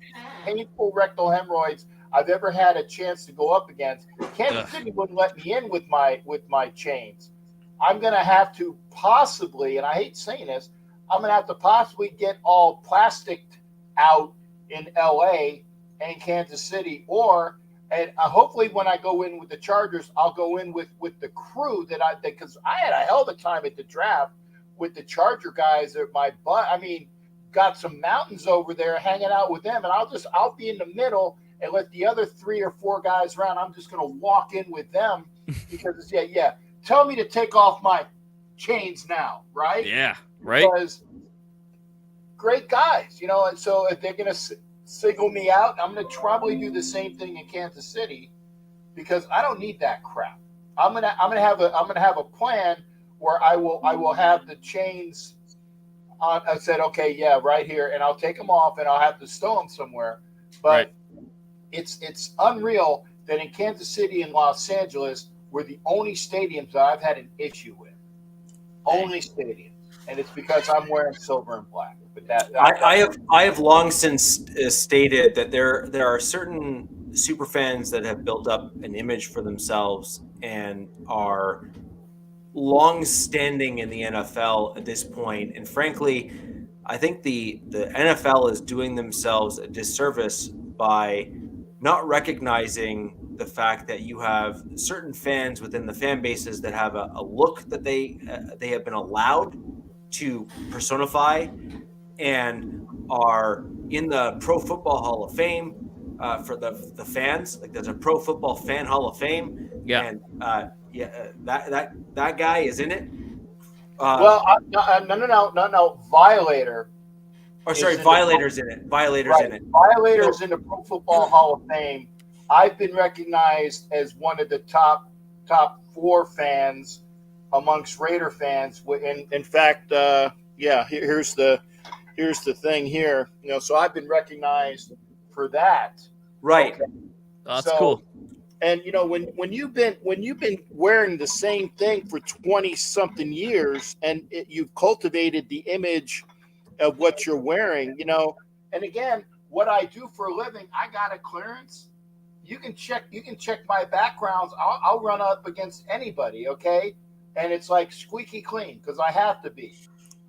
painful rectal hemorrhoids I've ever had a chance to go up against. Kansas City wouldn't let me in with my chains. I'm going to have to possibly, and I hate saying this, I'm going to have to possibly get all plasticed out in LA and Kansas City, and hopefully when I go in with the Chargers, I'll go in with the crew because I had a hell of a time at the draft with the Charger guys at my butt. I mean, got some mountains over there hanging out with them, and I'll be in the middle and let the other 3 or 4 guys around. I'm just going to walk in with them because tell me to take off my chains now, right? Yeah, right. Because great guys, and so if they're going to single me out, I'm going to probably do the same thing in Kansas City because I don't need that crap. I'm going to have a plan where I will have the chains on. I said, okay, right here, and I'll take them off and I'll have to stow them somewhere. But it's unreal that in Kansas City and Los Angeles were the only stadiums that I've had an issue with. Only stadiums. And it's because I'm wearing silver and black. But I have long since stated that there are certain super fans that have built up an image for themselves and are long standing in the NFL at this point. And frankly, I think the NFL is doing themselves a disservice by not recognizing the fact that you have certain fans within the fan bases that have a look that they have been allowed to personify and are in the Pro Football Hall of Fame, for the fans. Like there's a Pro Football Fan Hall of Fame, and that guy is in it. No. Violator. Or sorry, Violators in it. Violators in it. Violators in the Pro Football Hall of Fame. I've been recognized as one of the top 4 fans amongst Raider fans. In fact, here's the thing here. So I've been recognized for that. Right. Okay. That's cool. And when you've been wearing the same thing for 20 something years, and you've cultivated the image of what you're wearing, and again, what I do for a living, I got a clearance. You can check my backgrounds. I'll run up against anybody, okay? And it's like squeaky clean because I have to be.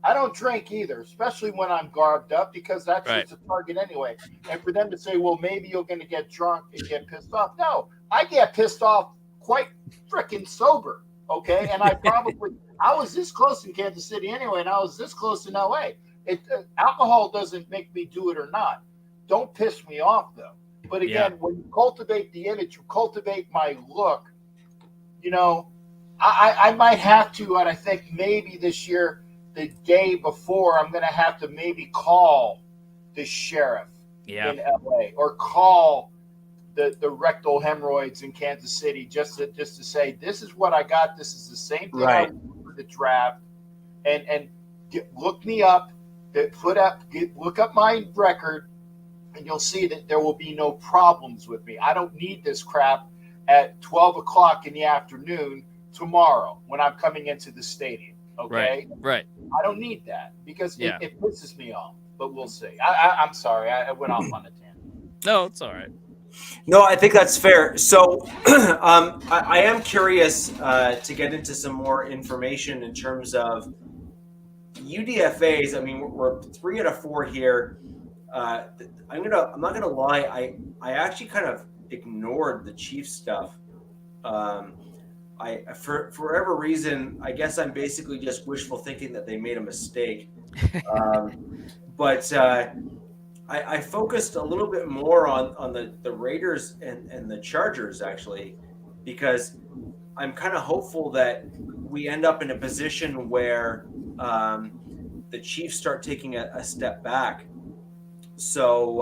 I don't drink either, especially when I'm garbed up, because that's just a target anyway. And for them to say, well, maybe you're going to get drunk and get pissed off. No, I get pissed off quite freaking sober, okay? And I was this close in Kansas City anyway, and I was this close in LA. Alcohol doesn't make me do it or not. Don't piss me off, though. But again, when you cultivate the image, you cultivate my look, I might have to, and I think maybe this year, the day before, I'm going to have to maybe call the sheriff in LA or call the rectal hemorrhoids in Kansas City just to say, this is what I got. This is the same thing I did for the draft. And look me up, look up my record, and you'll see that there will be no problems with me. I don't need this crap at 12 o'clock in the afternoon tomorrow when I'm coming into the stadium. Okay. Right. I don't need that because it pisses me off, but we'll see. I'm sorry. I went off on a tangent. No, it's all right. No, I think that's fair. So I am curious to get into some more information in terms of UDFAs. I mean, we're 3 out of 4 here. I'm not gonna lie. I actually kind of ignored the Chiefs stuff. For whatever reason, I guess I'm basically just wishful thinking that they made a mistake. But I focused a little bit more on the Raiders and the Chargers, actually, because I'm kind of hopeful that we end up in a position where the Chiefs start taking a step back. So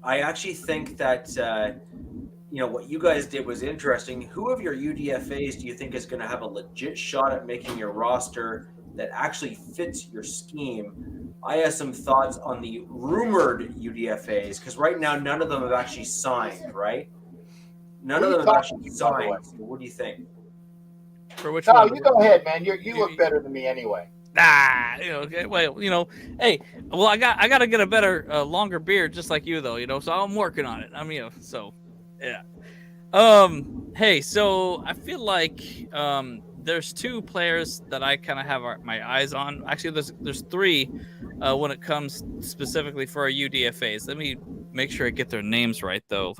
I actually think that what you guys did was interesting. Who of your UDFAs do you think is going to have a legit shot at making your roster that actually fits your scheme? I have some thoughts on the rumored UDFAs, because right now none of them have actually signed, right? None of them have actually signed. So what do you think? For which one? No, you go ahead, man. You look better than me anyway. Hey, I got to get a better, longer beard just like you, though, so I'm working on it. Yeah. Hey, so I feel like there's 2 players that I kind of have my eyes on. Actually, there's 3 when it comes specifically for our UDFAs. Let me make sure I get their names right, though.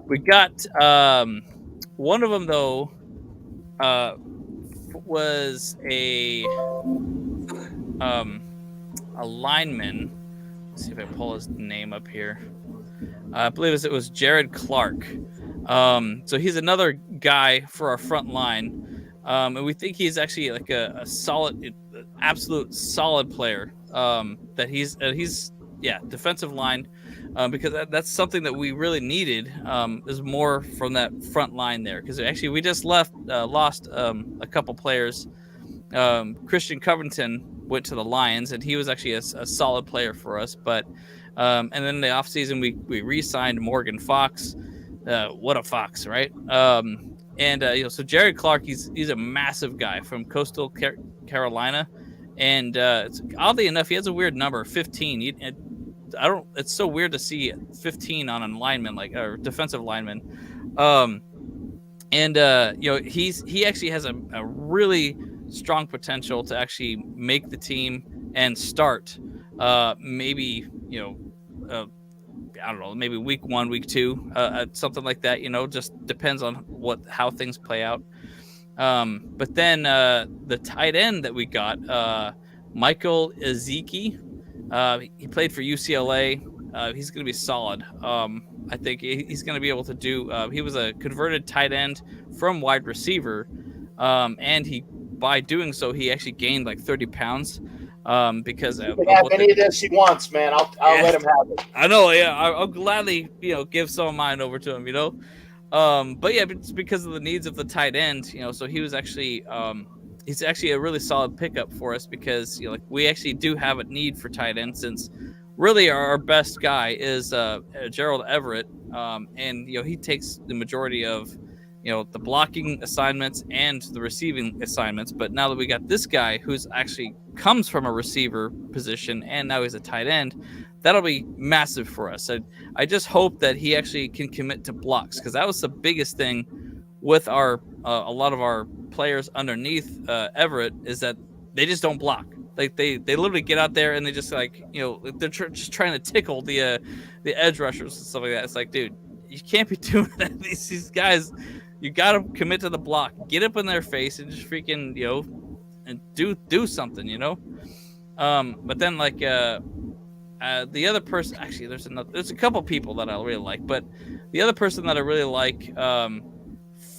We got one of them, though, was a lineman. Let's see if I pull his name up here. I believe it was Jared Clark. So he's another guy for our front line. And we think he's actually like a solid, absolute solid player. That he's defensive line, because that's something that we really needed. Is more from that front line there, because actually we just lost a couple players. Christian Covington went to the Lions, and he was actually a solid player for us. But and then in the offseason, we re-signed Morgan Fox. What a Fox, right? So Jared Clark, he's a massive guy from Coastal Carolina, and oddly enough, he has a weird number, 15. It's so weird to see 15 on a lineman, like a defensive lineman. He actually has a really strong potential to actually make the team and start. Maybe I don't know, maybe week 1, week 2, something like that. Just depends on how things play out. But then the tight end that we got, Michael Ezeki, he played for UCLA. he's going to be solid. I think he's going to be able to do. He was a converted tight end from wide receiver, and by doing so, he actually gained like 30 pounds. Because he can have any of this he wants, man. I'll let him have it. I know, yeah. I'll gladly, give some of mine over to him, But yeah, it's because of the needs of the tight end, So he was actually, he's actually a really solid pickup for us because we actually do have a need for tight end since really our best guy is Gerald Everett, and he takes the majority of the blocking assignments and the receiving assignments. But now that we got this guy who's actually comes from a receiver position and now he's a tight end, that'll be massive for us. I just hope that he actually can commit to blocks, because that was the biggest thing with our a lot of our players underneath Everett, is that they just don't block. Like they literally get out there and they just they're just trying to tickle the edge rushers and stuff like that. It's like, dude, you can't be doing that. These guys, you got to commit to the block, get up in their face and just freaking and do something, But then the other person, actually, there's a couple people that I really like, but the other person that I really like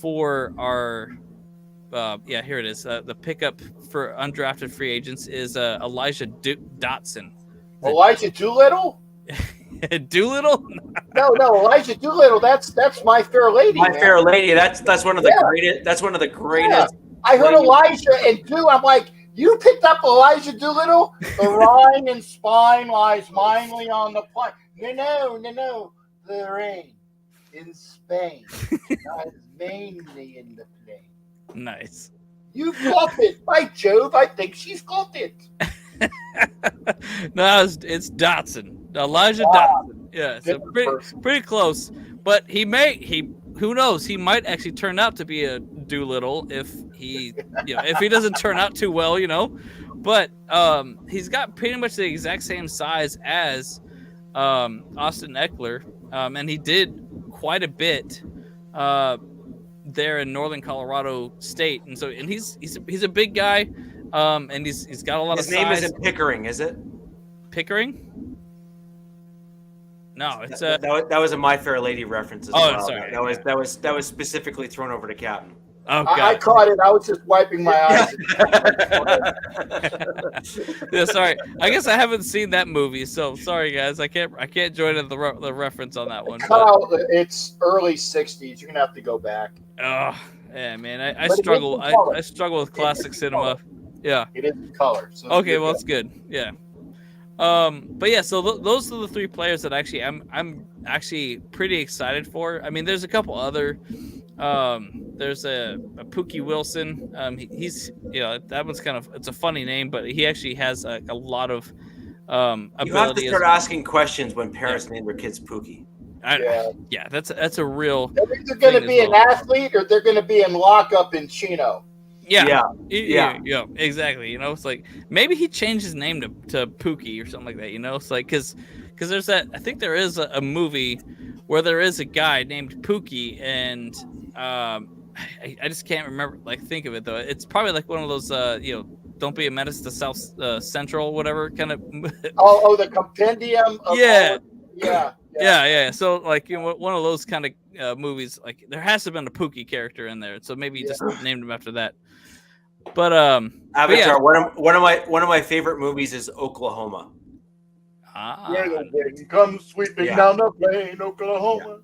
for our here it is, the pickup for undrafted free agents is Elijah Dotson. Elijah Doolittle? Doolittle? No, Elijah Doolittle. That's My Fair Lady. My Fair Lady. That's one of the greatest. That's one of the greatest. Yeah. I heard Elijah and Do. I'm like, you picked up Elijah Doolittle? The Rhine and spine lies mindly on the plain. No. The rain in Spain lies mainly in the plain. Nice. You got it. By Jove, I think she's got it. No, it's Dotson. Elijah Dotson. Yeah, so pretty close. But who knows? He might actually turn out to be a Doolittle if he if he doesn't turn out too well, But he's got pretty much the exact same size as Austin Eckler, and he did quite a bit there in Northern Colorado State, and he's a big guy, and he's got a lot of size. His name isn't Pickering, is it? Pickering? No, it's that was a My Fair Lady reference as well. Sorry. That was specifically thrown over to Captain. Oh, I caught it. I was just wiping my eyes. Yeah, sorry. I guess I haven't seen that movie, so sorry guys. I can't join in the reference on that one. It's early '60s. You're gonna have to go back. Oh, yeah, man. I struggle. I struggle with classic cinema. Yeah. It is in color. So okay, well, it's good. Yeah. But yeah, so those are the three players that actually I'm actually pretty excited for. I mean, there's a couple other. There's a Pookie Wilson. He's that one's it's a funny name, but he actually has a lot of ability. You have to start asking questions when parents name their kids Pookie. Yeah, that's a real. They're either going to be an athlete or they're going to be in lockup in Chino. Yeah, exactly. It's like maybe he changed his name to Pookie or something like that. It's like because there's that. I think there is a movie where there is a guy named Pookie, and I just can't remember. Think of it though. It's probably like one of those Don't Be a Menace to South Central, whatever kind of. the compendium. Of Yeah. So one of those kind of movies. Like there has to have been a Pookie character in there, so maybe you just named him after that. But Avatar. One of my favorite movies is Oklahoma. Where the wind comes sweeping down the plain, Oklahoma.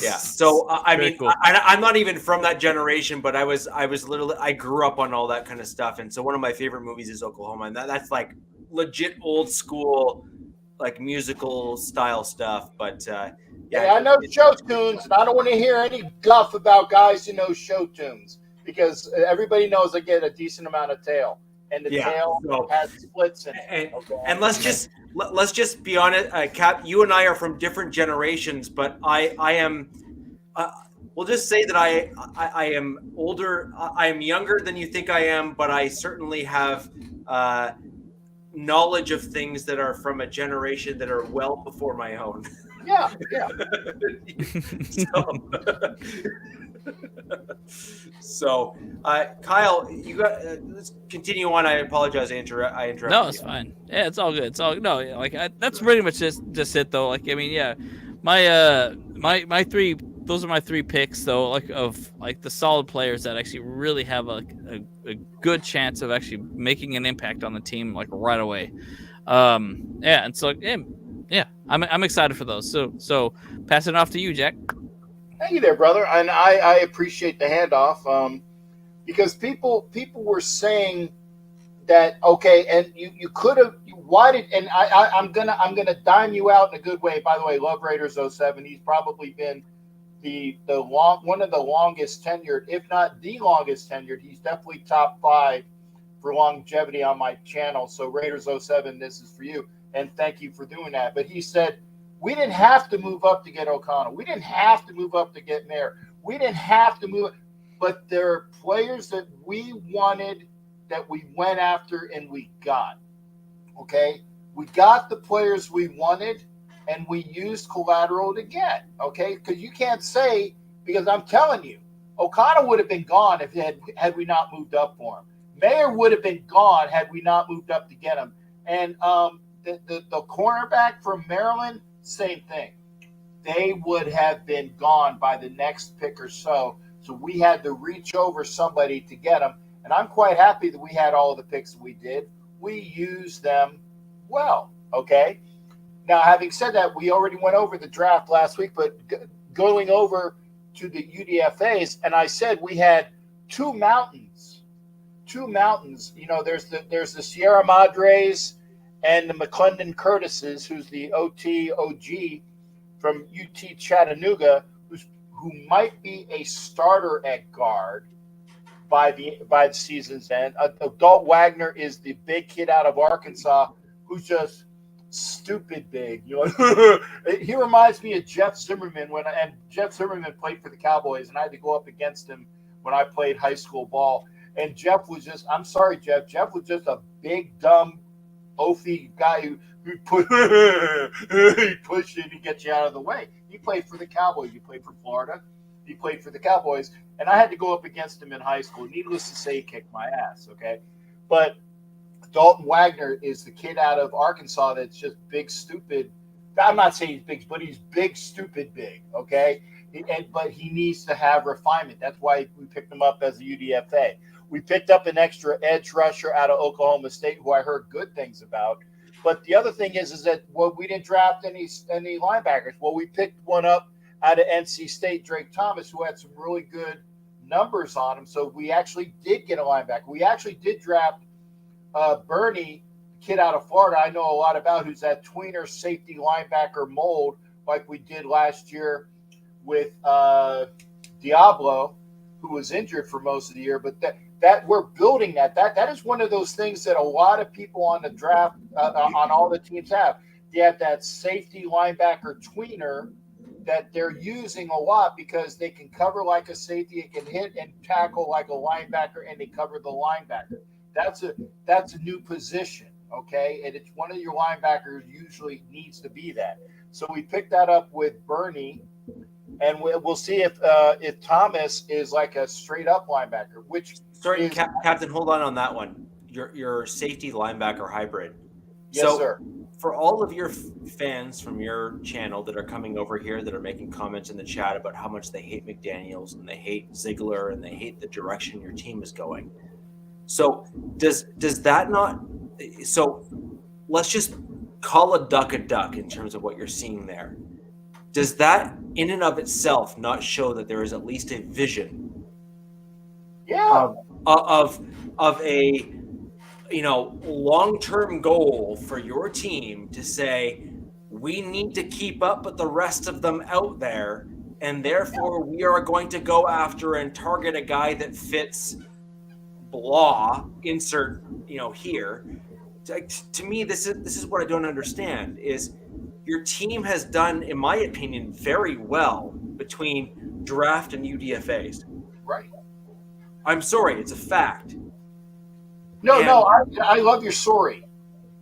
Yeah. So I mean, cool. I'm not even from that generation, but I grew up on all that kind of stuff, and so one of my favorite movies is Oklahoma, and that's like legit old school, like musical style stuff. But I know show tunes, and I don't want to hear any guff about guys who know show tunes, because everybody knows I get a decent amount of tail, and the tail has splits in it. And let's just be honest, Cap. You and I are from different generations, but I am. We'll just say that I am older. I am younger than you think I am, but I certainly have knowledge of things that are from a generation that are well before my own. Yeah. So, Kyle, you got. Let's continue on. I apologize. I interrupted No, it's you. fine. Yeah, it's all good. It's all no. Like that's pretty much just it though. Like I mean, yeah, my three. Those are my three picks though. Like of like the solid players that actually really have a good chance of actually making an impact on the team like right away. Yeah, and so yeah, I'm excited for those. So passing it off to you, Jack. Thank you there, brother. And I appreciate the handoff because people were saying that, okay, and you could have, why did, and I'm gonna dime you out in a good way. By the way, love Raiders 07. He's probably been one of the longest tenured, if not the longest tenured. He's definitely top 5 for longevity on my channel. So Raiders 07, this is for you, and thank you for doing that. But he said we didn't have to move up to get O'Connell. We didn't have to move up to get Mayer. We didn't have to move, but there are players that we wanted, that we went after, and we got. Okay, we got the players we wanted, and we used collateral to get. Okay, because you can't say, because I'm telling you, O'Connell would have been gone if had we not moved up for him. Mayer would have been gone had we not moved up to get him. And the cornerback from Maryland, same thing. They would have been gone by the next pick or so. So we had to reach over somebody to get them. And I'm quite happy that we had all of the picks that we did. We used them well, okay? Now, having said that, we already went over the draft last week, but going over to the UDFAs, and I said we had two mountains. You know, there's the Sierra Madres and the McClendon Curtises, who's the OG from UT Chattanooga, who might be a starter at guard by the season's end. Adult Wagner is the big kid out of Arkansas who's just stupid big. You know, he reminds me of Jeff Zimmerman and Jeff Zimmerman played for the Cowboys, and I had to go up against him when I played high school ball. And Jeff was just, I'm sorry, Jeff. Jeff was just a big, dumb, oafy guy who he pushed you to get you out of the way. He played for the Cowboys. He played for Florida. He played for the Cowboys. And I had to go up against him in high school. Needless to say, he kicked my ass, okay? But Dalton Wagner is the kid out of Arkansas that's just big, stupid. I'm not saying he's big, but he's big, stupid, big, okay? But he needs to have refinement. That's why we picked him up as a UDFA. We picked up an extra edge rusher out of Oklahoma State, who I heard good things about. But the other thing is that we didn't draft any linebackers. Well, we picked one up out of NC State, Drake Thomas, who had some really good numbers on him. So we actually did get a linebacker. We actually did draft Bernie, kid out of Florida, I know a lot about, who's that tweener safety linebacker mold, like we did last year with Diablo, who was injured for most of the year. But that we're building that is one of those things that a lot of people on the draft on all the teams have. They have that safety linebacker tweener that they're using a lot because they can cover like a safety, it can hit and tackle like a linebacker, and they cover the linebacker. That's a new position, okay? And it's one of your linebackers usually needs to be that. So we picked that up with Bernie, and we'll see if Thomas is like a straight up linebacker. Which sorry, Captain, hold on that one. Your safety linebacker hybrid. Yes, so, sir. For all of your fans from your channel that are coming over here that are making comments in the chat about how much they hate McDaniels and they hate Ziegler and they hate the direction your team is going. So does that not? So let's just call a duck in terms of what you're seeing there. Does that in and of itself not show that there is at least a vision? Yeah. Of a long-term goal for your team to say, we need to keep up with the rest of them out there, and therefore we are going to go after and target a guy that fits blah, insert, here. To me, this is what I don't understand is your team has done, in my opinion, very well between draft and UDFAs. Right. I'm sorry, it's a fact. No, I love your sorry.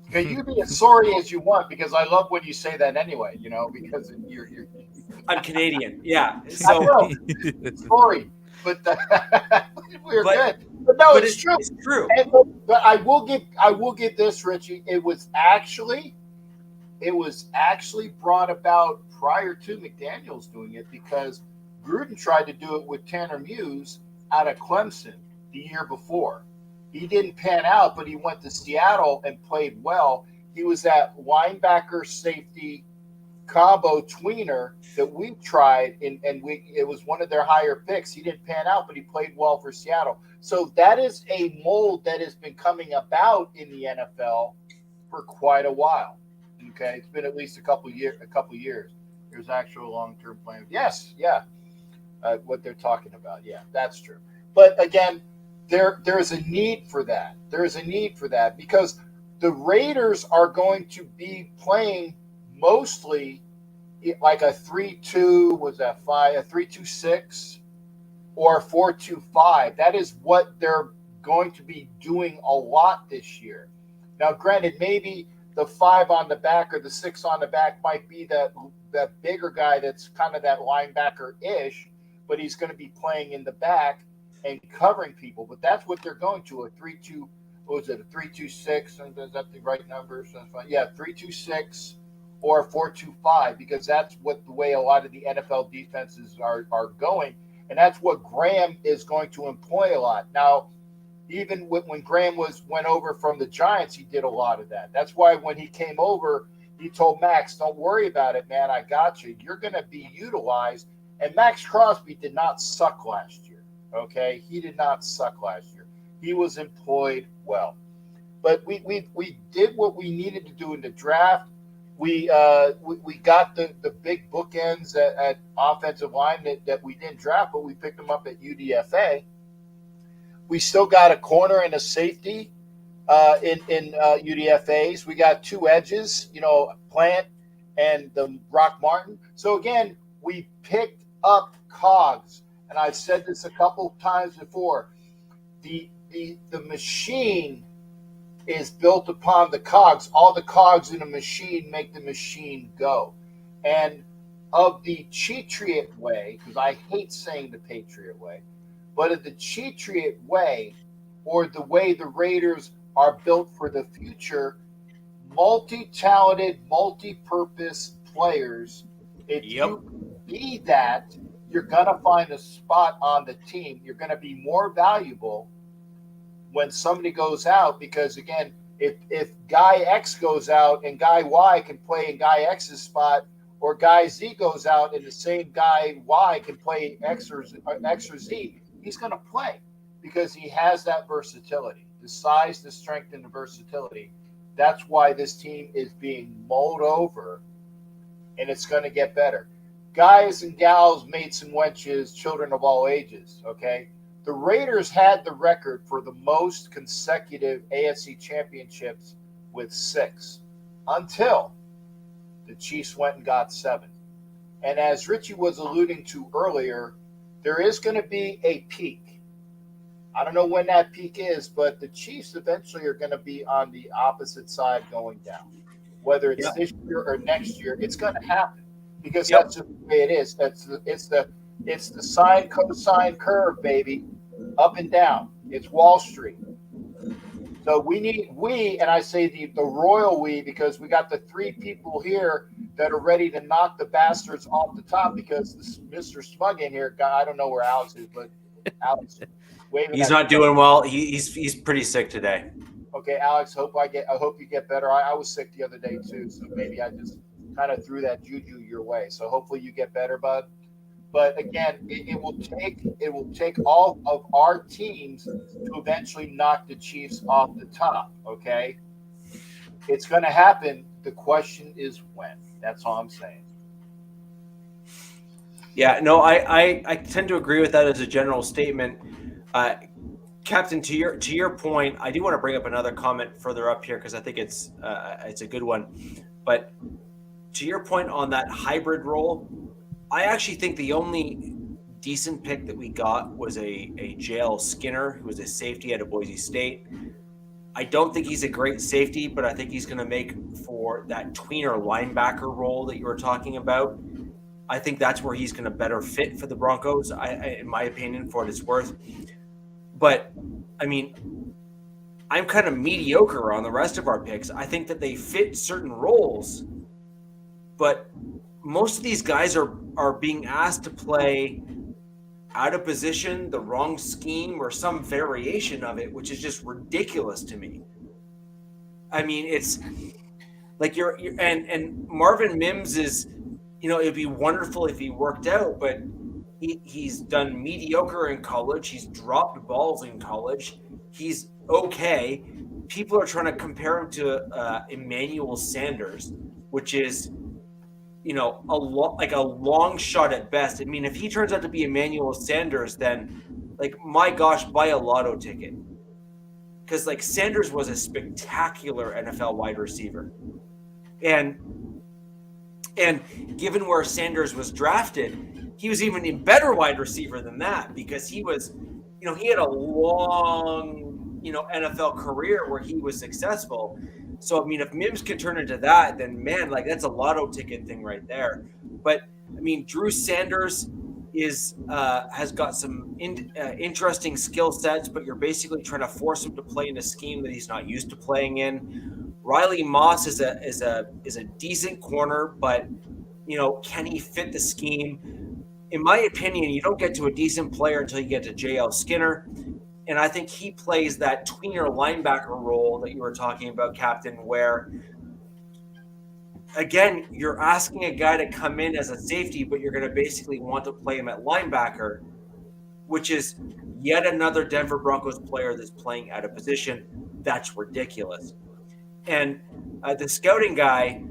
Okay, you be as sorry as you want, because I love when you say that anyway. Because you're I'm Canadian. Yeah. I So, know. Sorry, but we're good. But no, but it's true. It's true. And, but I will give this, Richie. It was actually brought about prior to McDaniel's doing it, because Gruden tried to do it with Tanner Muse out of Clemson the year before. He didn't pan out, but he went to Seattle and played well. He was that linebacker safety combo tweener that we tried, and it was one of their higher picks. He didn't pan out, but he played well for Seattle. So that is a mold that has been coming about in the NFL for quite a while. Okay, it's been at least a couple years. There's actual long-term plan. Yes, yeah, what they're talking about. Yeah, that's true. But again, there's a need for that. There's a need for that because the Raiders are going to be playing mostly like a 3-2, was that 5, a 3-2-6 or a 4-2-5. That is what they're going to be doing a lot this year. Now, granted, maybe the 5 on the back or the 6 on the back might be that bigger guy that's kind of that linebacker-ish, but he's going to be playing in the back and covering people. But that's what they're going to, a 3-2. What was it, a 3-2-6? Is that the right numbers? Yeah, 3-2-6 or a 4-2-5, because that's what the way a lot of the NFL defenses are going, and that's what Graham is going to employ a lot. Now, even when Graham went over from the Giants, he did a lot of that. That's why when he came over, he told Max, "Don't worry about it, man. I got you. You're going to be utilized." And Max Crosby did not suck last year. Okay, he did not suck last year. He was employed well. But we did what we needed to do in the draft. We got the big bookends at offensive line that we didn't draft, but we picked them up at UDFA. We still got a corner and a safety in UDFAs. We got 2 edges, Plant and the Rock Martin. So again, we picked up cogs, and I've said this a couple times before. The machine is built upon the cogs. All the cogs in a machine make the machine go. And of the Cheatriot way, because I hate saying the Patriot way, but of the Cheatriot way, or the way the Raiders are built for the future, multi-talented, multi-purpose players, if you be that, you're going to find a spot on the team. You're going to be more valuable when somebody goes out, because again, if guy X goes out and guy Y can play in guy X's spot, or guy Z goes out and the same guy Y can play X or Z, he's going to play because he has that versatility, the size, the strength, and the versatility. That's why this team is being mulled over, and it's going to get better. Guys and gals, mates and wenches, children of all ages, okay? The Raiders had the record for the most consecutive AFC championships with 6 until the Chiefs went and got 7. And as Richie was alluding to earlier, there is going to be a peak. I don't know when that peak is, but the Chiefs eventually are going to be on the opposite side going down. Whether it's this year or next year, it's going to happen because that's just the way it is. It's the sine cosine curve, baby, up and down. It's Wall Street. So and I say the royal we, because we got the 3 people here that are ready to knock the bastards off the top, because this Mr. Smug in here, I don't know where Alex is, but Alex waving. He's not doing well. He's pretty sick today. Okay, Alex, I hope you get better. I was sick the other day too, so maybe I just kind of threw that juju your way. So hopefully you get better, bud. But again, it will take all of our teams to eventually knock the Chiefs off the top. Okay, it's going to happen. The question is when. That's all I'm saying. Yeah, no, I tend to agree with that as a general statement. Captain, to your point, I do want to bring up another comment further up here because I think it's a good one. But to your point on that hybrid role, I actually think the only decent pick that we got was a JL Skinner, who was a safety out of Boise State. I don't think he's a great safety, but I think he's going to make for that tweener linebacker role that you were talking about. I think that's where he's going to better fit for the Broncos, in my opinion, for what it's worth. But, I mean, I'm kind of mediocre on the rest of our picks. I think that they fit certain roles, but most of these guys are being asked to play out of position, the wrong scheme, or some variation of it, which is just ridiculous to me. I mean, it's like and Marvin Mims is, it'd be wonderful if he worked out, but he's done mediocre in college. He's dropped balls in college. He's okay. People are trying to compare him to Emmanuel Sanders, which is, a long shot at best. I mean, if he turns out to be Emmanuel Sanders, then, like, my gosh, buy a lotto ticket. Because, like, Sanders was a spectacular NFL wide receiver. And given where Sanders was drafted, he was even a better wide receiver than that, because he was, he had a long, NFL career where he was successful. So, I mean, if Mims can turn into that, then, man, like, that's a lotto ticket thing right there. But, I mean, Drew Sanders has got some interesting skill sets, but you're basically trying to force him to play in a scheme that he's not used to playing in. Riley Moss is a decent corner, but, can he fit the scheme? In my opinion, you don't get to a decent player until you get to JL Skinner. And I think he plays that tweener linebacker role that you were talking about, Captain, where, again, you're asking a guy to come in as a safety, but you're going to basically want to play him at linebacker, which is yet another Denver Broncos player that's playing out of position. That's ridiculous. And the scouting guy,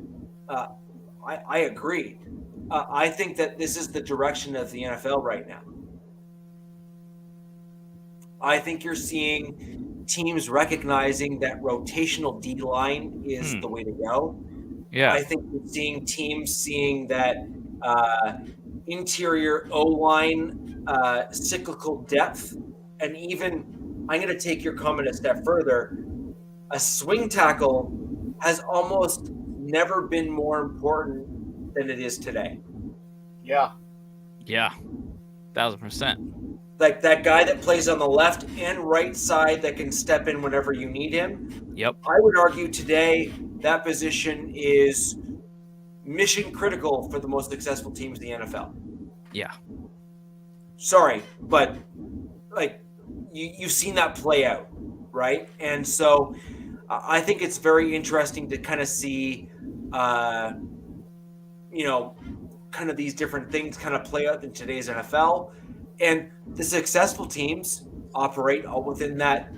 I agree. I think that this is the direction of the NFL right now. I think you're seeing teams recognizing that rotational D-line is the way to go. Yeah. I think you're seeing teams seeing that interior O-line cyclical depth, and even, I'm going to take your comment a step further, a swing tackle has almost never been more important than it is today. Yeah. Yeah. 1,000%. Like that guy that plays on the left and right side that can step in whenever you need him. Yep. I would argue today that position is mission critical for the most successful teams in the NFL. Yeah. Sorry, but like you've seen that play out, right? And so I think it's very interesting to kind of see, kind of these different things kind of play out in today's NFL. And the successful teams operate all within that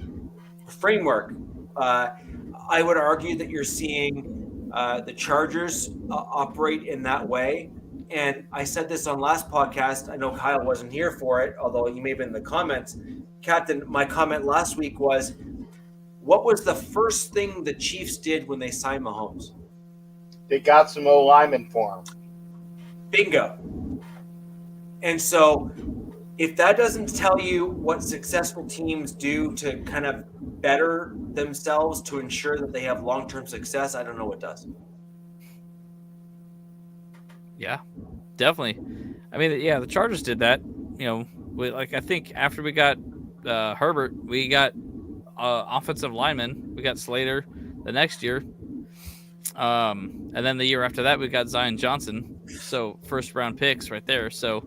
framework. I would argue that you're seeing the Chargers operate in that way. And I said this on last podcast. I know Kyle wasn't here for it, although he may have been in the comments. Captain, my comment last week was, what was the first thing the Chiefs did when they signed Mahomes? They got some O-linemen for him. Bingo. And so if that doesn't tell you what successful teams do to kind of better themselves to ensure that they have long-term success, I don't know what does. Yeah, definitely. I mean, yeah, the Chargers did that. I think after we got Herbert, we got offensive linemen. We got Slater the next year. And then the year after that, we got Zion Johnson. So first-round picks right there. So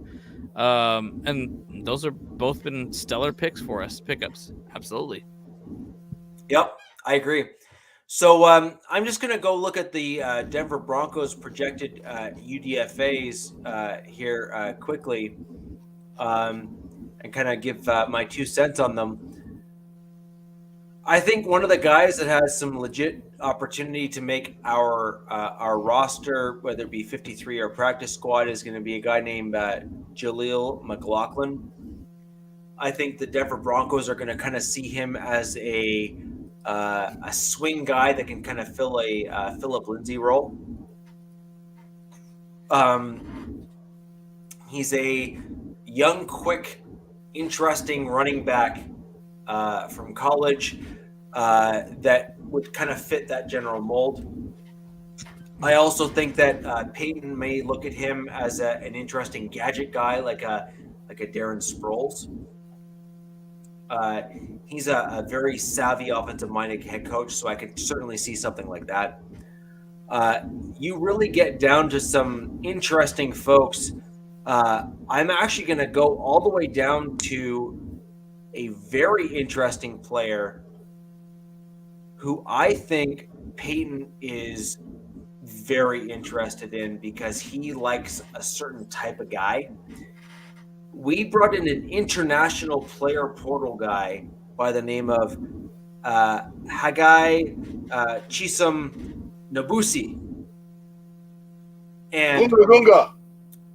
and those are both been stellar picks for us, pickups. Absolutely. Yep, I agree. So I'm just going to go look at the Denver Broncos projected UDFAs here quickly and kind of give my 2 cents on them. I think one of the guys that has some legit opportunity to make our roster, whether it be 53 or practice squad, is going to be a guy named Jaleel McLaughlin. I think the Denver Broncos are going to kind of see him as a swing guy that can kind of fill a Phillip Lindsay role. He's a young, quick, interesting running back from college that would kind of fit that general mold. I also think that Peyton may look at him as an interesting gadget guy, like a Darren Sproles. He's a very savvy offensive-minded head coach, so I could certainly see something like that. You really get down to some interesting folks. I'm actually going to go all the way down to a very interesting player who I think Peyton is very interested in because he likes a certain type of guy. We brought in an international player portal guy by the name of Haggai Chisum Nabusi. And Gunga.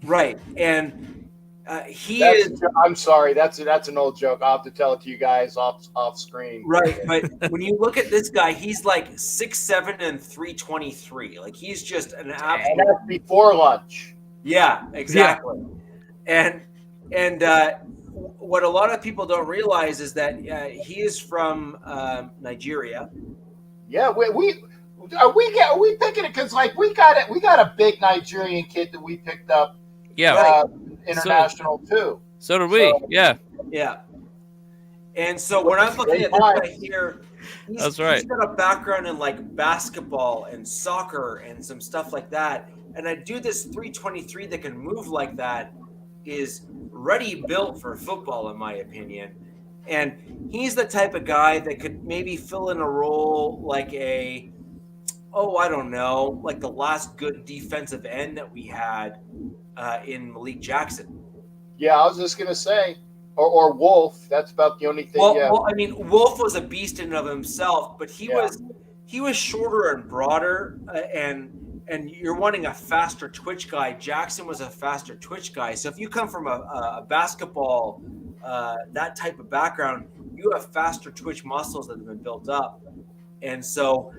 right, and I'm sorry, that's an old joke. I'll have to tell it to you guys off screen. Right, but when you look at this guy, he's like 6'7" and 323. Like he's just an absolute. And that's before lunch. Yeah, exactly. Yeah. And what a lot of people don't realize is that he is from Nigeria. Yeah, we picking it because like we got a big Nigerian kid that we picked up. Yeah, international too. So did we. Yeah. And so when I'm looking at this guy here, that's right. He's got a background in like basketball and soccer and some stuff like that. And I do this 323 that can move like that is ready built for football, in my opinion. And he's the type of guy that could maybe fill in a role like like the last good defensive end that we had in Malik Jackson. Yeah, I was just going to say, or Wolf. That's about the only thing. Well, I mean, Wolf was a beast in and of himself, but he was shorter and broader, and you're wanting a faster twitch guy. Jackson was a faster twitch guy. So if you come from a basketball, that type of background, you have faster twitch muscles that have been built up. And so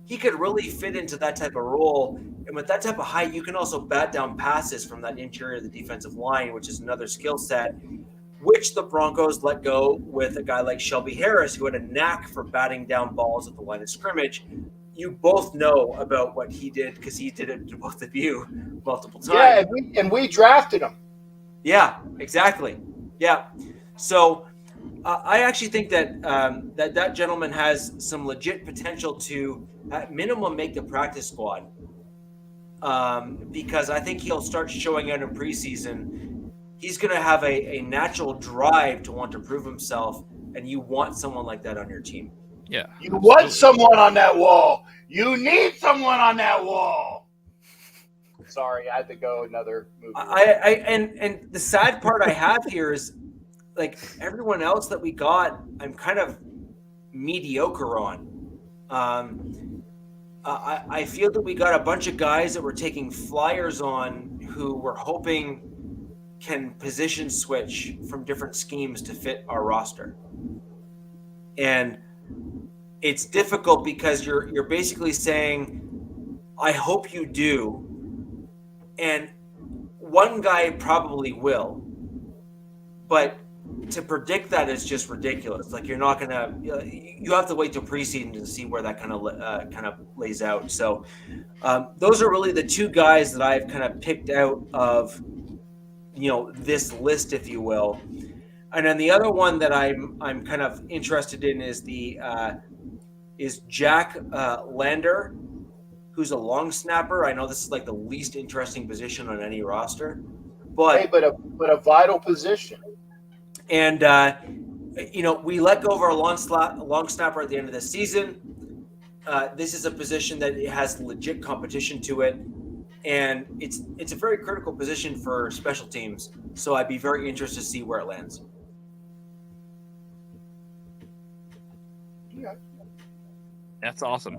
he could really fit into that type of role. And with that type of height, you can also bat down passes from that interior of the defensive line, which is another skill set, which the Broncos let go with a guy like Shelby Harris, who had a knack for batting down balls at the line of scrimmage. You both know about what he did because he did it to both of you multiple times. Yeah, and we drafted him. Yeah, exactly. Yeah. So I actually think that that gentleman has some legit potential to, at minimum, make the practice squad. Because I think he'll start showing out in preseason. He's going to have a natural drive to want to prove himself, and you want someone like that on your team. Yeah. You want someone on that wall. You need someone on that wall. Sorry, I had to go another movie. And the sad part I have here is, like, everyone else that we got, I'm kind of mediocre on. I feel that we got a bunch of guys that we're taking flyers on who we're hoping can position switch from different schemes to fit our roster. And it's difficult because you're basically saying, I hope you do. And one guy probably will. But to predict that is just ridiculous. Like, you're not going to, you have to wait till preseason to see where that kind of lays out. So those are really the two guys that I've kind of picked out of, this list, if you will. And then the other one that I'm kind of interested in is is Jack Lander, who's a long snapper. I know this is like the least interesting position on any roster, but a vital position. And we let go of our long snapper at the end of the season. This is a position that has legit competition to it, and it's a very critical position for special teams. So I'd be very interested to see where it lands. Yeah. That's awesome.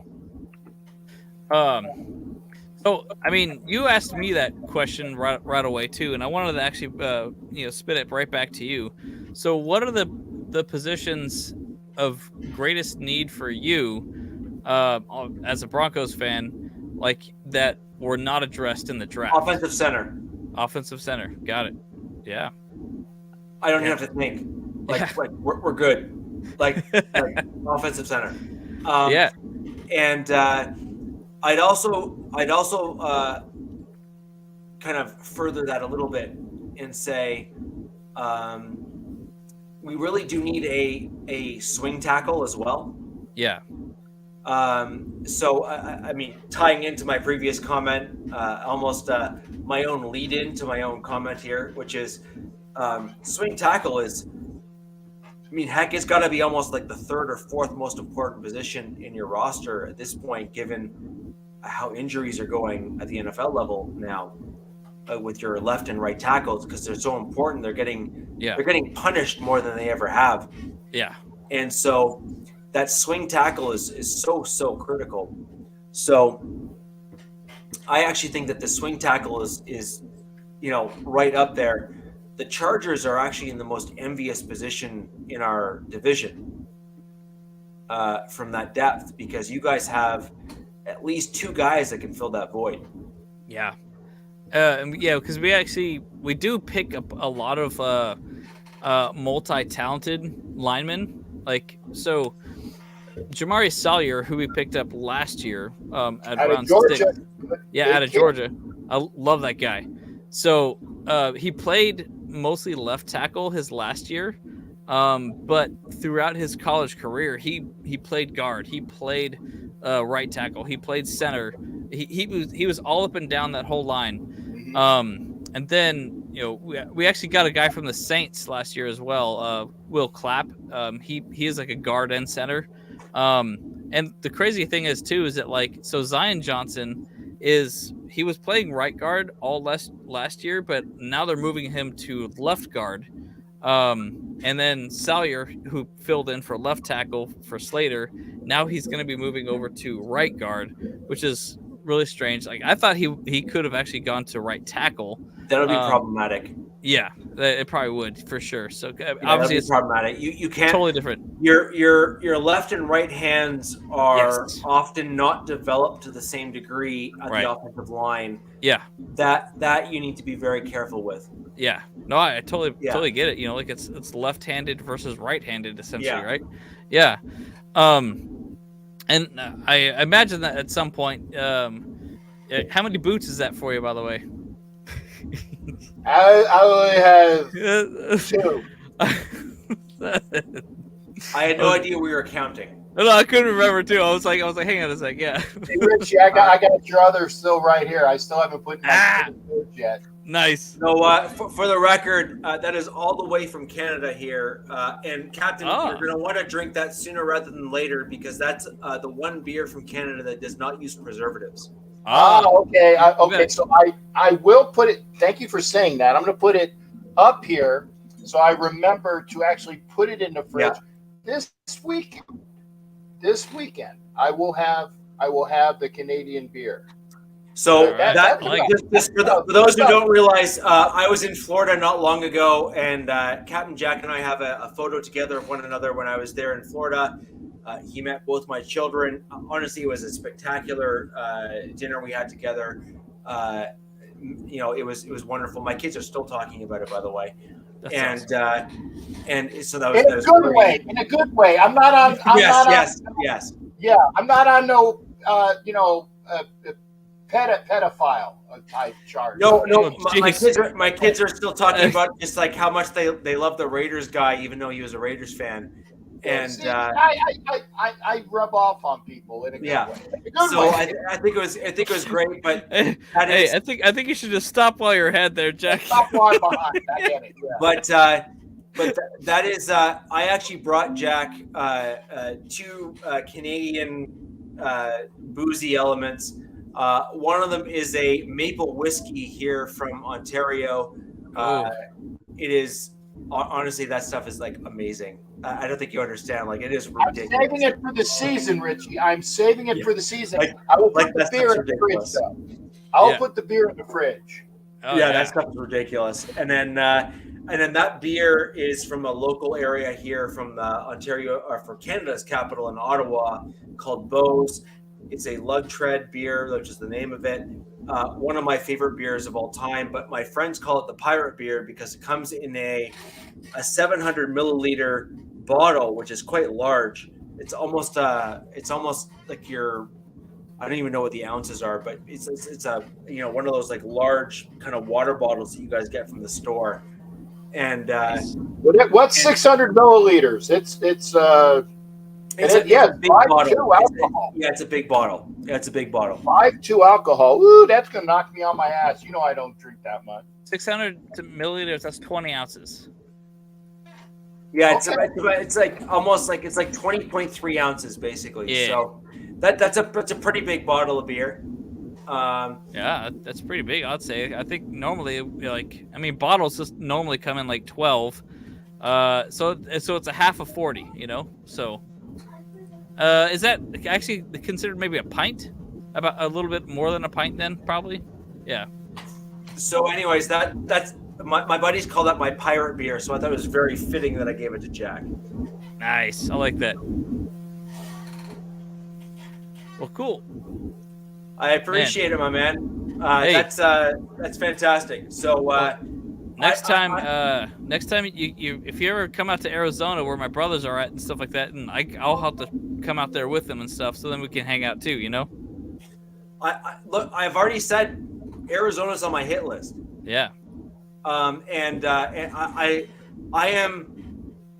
So, I mean, you asked me that question right away too, and I wanted to actually, spit it right back to you. So, what are the positions of greatest need for you, as a Broncos fan, like that were not addressed in the draft? Offensive center. Offensive center. Got it. Yeah. I don't even have to think. Like we're good. Like offensive center. Yeah. And I'd also I'd also kind of further that a little bit and say we really do need a swing tackle as well. Yeah. So I mean, tying into my previous comment, almost my own lead in to my own comment here, which is swing tackle is, I mean, heck, it's got to be almost like the third or fourth most important position in your roster at this point, given how injuries are going at the NFL level now with your left and right tackles, because they're so important. They're getting punished more than they ever have. Yeah. And so that swing tackle is so critical. So I actually think that the swing tackle is right up there. The Chargers are actually in the most envious position in our division from that depth, because you guys have at least two guys that can fill that void. Yeah. Because we do pick up a lot of multi-talented linemen. Like, so Jamari Salyer, who we picked up last year at round 6. Yeah, out of Georgia. I love that guy. So he played mostly left tackle his last year, but throughout his college career, he played guard. He played right tackle. He played center. He was all up and down that whole line. And then we actually got a guy from the Saints last year as well, Will Clapp. He is like a guard and center. And the crazy thing is too is that so Zion Johnson he was playing right guard all last year, but now they're moving him to left guard. And then Salyer, who filled in for left tackle for Slater, now he's going to be moving over to right guard, which is really strange. Like, I thought he could have actually gone to right tackle. That'll be problematic. Yeah, it probably would for sure. So obviously it's problematic. You can't totally different. Your left and right hands are often not developed to the same degree at the offensive line. Yeah, that you need to be very careful with. Yeah, no, I totally get it. It's left-handed versus right-handed essentially, right? Yeah. And I imagine that at some point. How many boots is that for you, by the way? I only have 2. I had no idea we were counting. No, I couldn't remember too. I was like, hang on a sec. Yeah. Hey, Richie, I got your other still right here. I still haven't put my foot yet. Nice. No, for the record, that is all the way from Canada here. And Captain, you're going to want to drink that sooner rather than later, because that's the one beer from Canada that does not use preservatives. Okay. Okay. So I will put it. Thank you for saying that. I'm going to put it up here so I remember to actually put it in the fridge. Yeah. This weekend, I will have the Canadian beer. So for those who don't realize, I was in Florida not long ago, and Captain Jack and I have a photo together of one another when I was there in Florida. He met both my children. Honestly, it was a spectacular dinner we had together. It was wonderful. My kids are still talking about it, by the way. That's awesome. And so that was in a good way. I'm not on. Yes. Yeah, I'm not on no pedophile type charge. No. My kids are still talking about just like how much they love the Raiders guy, even though he was a Raiders fan. And I rub off on people in a good way. I think it was great, but I think you should just stop while you're ahead there, Jack. Stop while I'm behind. I get it. Yeah. But that is I actually brought Jack 2 Canadian boozy elements. One of them is a maple whiskey here from Ontario. It is honestly, that stuff is like amazing. I don't think you understand. Like, it is ridiculous. I'm saving it for the season, Richie. I'm saving it for the season. I will put the beer in the fridge, though. I'll put the beer in the fridge. That stuff is ridiculous. And then that beer is from a local area here from Ontario, or from Canada's capital in Ottawa, called Bose. It's a lug tread beer, which is the name of it. One of my favorite beers of all time, but my friends call it the pirate beer because it comes in a 700 milliliter bottle, which is quite large. It's almost like I don't even know what the ounces are, but it's a one of those like large kind of water bottles that you guys get from the store. And what's 600 milliliters? It's a big bottle. Alcohol. It's a big bottle. Yeah, it's a big bottle. 5.2 alcohol. Ooh, that's gonna knock me on my ass. You know I don't drink that much. 600 milliliters. That's 20 ounces. Yeah, it's like almost like it's like 20.3 ounces basically. Yeah. So that's a pretty big bottle of beer. Yeah, that's pretty big. I'd say. I think normally, bottles just normally come in like 12. So it's a half of 40. So. Is that actually considered maybe a pint? About a little bit more than a pint, then probably. Yeah. So, anyways, that's my buddies call that my pirate beer. So I thought it was very fitting that I gave it to Jack. Nice. I like that. Well, cool. I appreciate it, my man. Hey. That's fantastic. So next time you if you ever come out to Arizona where my brothers are at and stuff like that, and I'll have to come out there with them and stuff, so then we can hang out too. Look, I've already said Arizona's on my hit list. Yeah. And I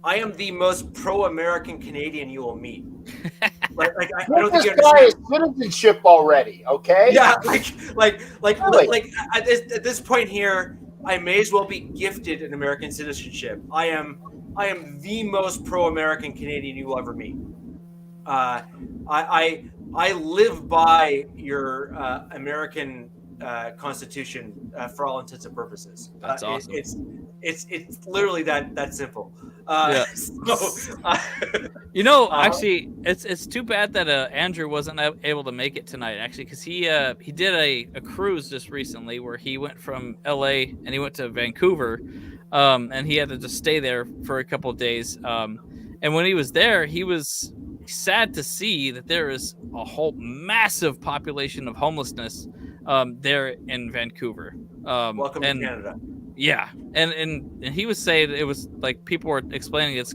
am the most pro-American Canadian you will meet. I don't think you understand. Citizenship already, okay? Yeah, like at this point here, I may as well be gifted an American citizenship. I am the most pro-American Canadian you will ever meet. I live by your American Constitution for all intents and purposes. That's awesome. It's literally that simple. Yeah. So, actually, it's too bad that Andrew wasn't able to make it tonight. Actually, because he did a cruise just recently where he went from LA and he went to Vancouver, and he had to just stay there for a couple of days. And when he was there, he was sad to see that there is a whole massive population of homelessness there in Vancouver. Welcome to Canada. Yeah, and he was saying it was like people were explaining it's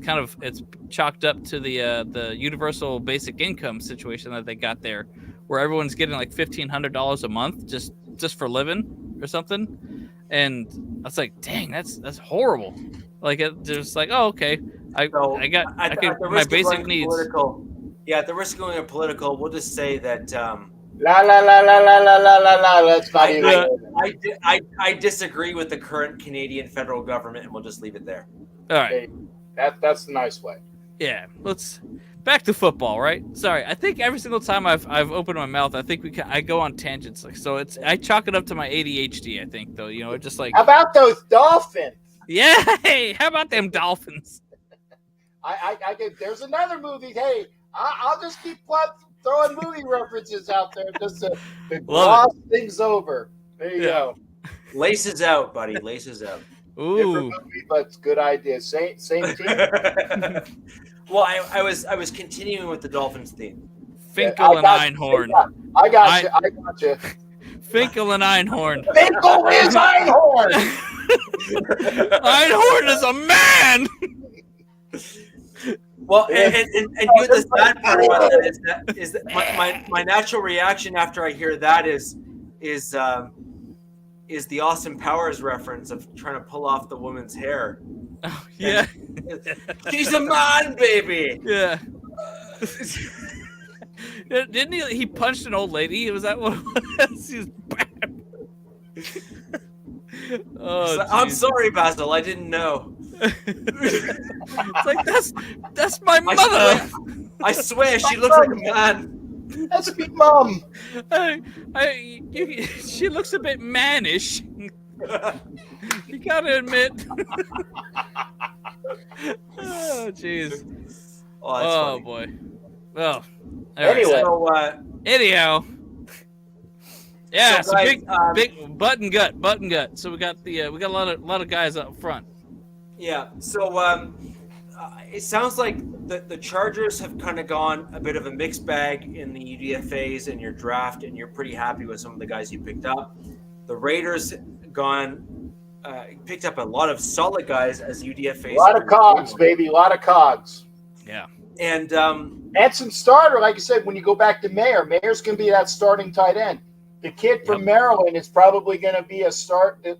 chalked up to the universal basic income situation that they got there, where everyone's getting like $1,500 a month just for living or something, and I was like, dang, that's horrible. Like it's just like, oh, okay, I got my basic needs. Yeah, at the risk of going political, we'll just say that. La la la la la la la la la. Let's not even. I disagree with the current Canadian federal government, and we'll just leave it there. All right, that's the nice way. Yeah, let's back to football, right? Sorry, I think every single time I've opened my mouth, I think I go on tangents. Like, so I chalk it up to my ADHD. I think though, it's just like. How about those dolphins? Yeah, hey, how about them dolphins? I get. There's another movie. Hey, I'll just keep throwing movie references out there just to gloss things over. There you go. Laces out, buddy. Laces out. Ooh. Different movie, but it's a good idea. Same team. Well, I was continuing with the Dolphins theme. Finkel and Einhorn. I got you. Finkel and Einhorn. Finkel is Einhorn. Einhorn is a man. Well, and here's the sad part about that is that my natural reaction after I hear that is the Austin Powers reference of trying to pull off the woman's hair. Oh, yeah. She's a man, baby. Yeah. Didn't he punched an old lady? Was that what it was? He was bam. Oh, I'm sorry, Basil. I didn't know. It's like that's my mother. I swear she looks like a man. That's me, Mom. She looks a bit mannish. You gotta admit. Oh, jeez. Oh, boy. Well. Anyway. Anyhow. Yeah, so guys, big button gut. So we got a lot of guys up front. Yeah. So it sounds like the Chargers have kind of gone a bit of a mixed bag in the UDFAs in your draft, and you're pretty happy with some of the guys you picked up. The Raiders picked up a lot of solid guys as UDFAs. A lot of cogs, baby. A lot of cogs. Yeah. And some starter, like I said, when you go back to Mayer's going to be that starting tight end. The kid from Maryland is probably going to be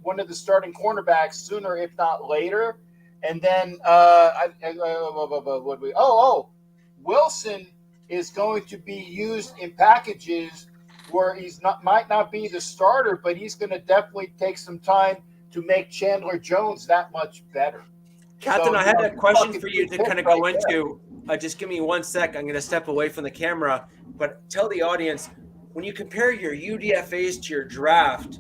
one of the starting cornerbacks sooner, if not later. And then Wilson is going to be used in packages where might not be the starter, but he's going to definitely take some time to make Chandler Jones that much better. Captain, I had a question for you to kind of go into. Just give me 1 sec. I'm going to step away from the camera, but tell the audience, when you compare your UDFAs to your draft,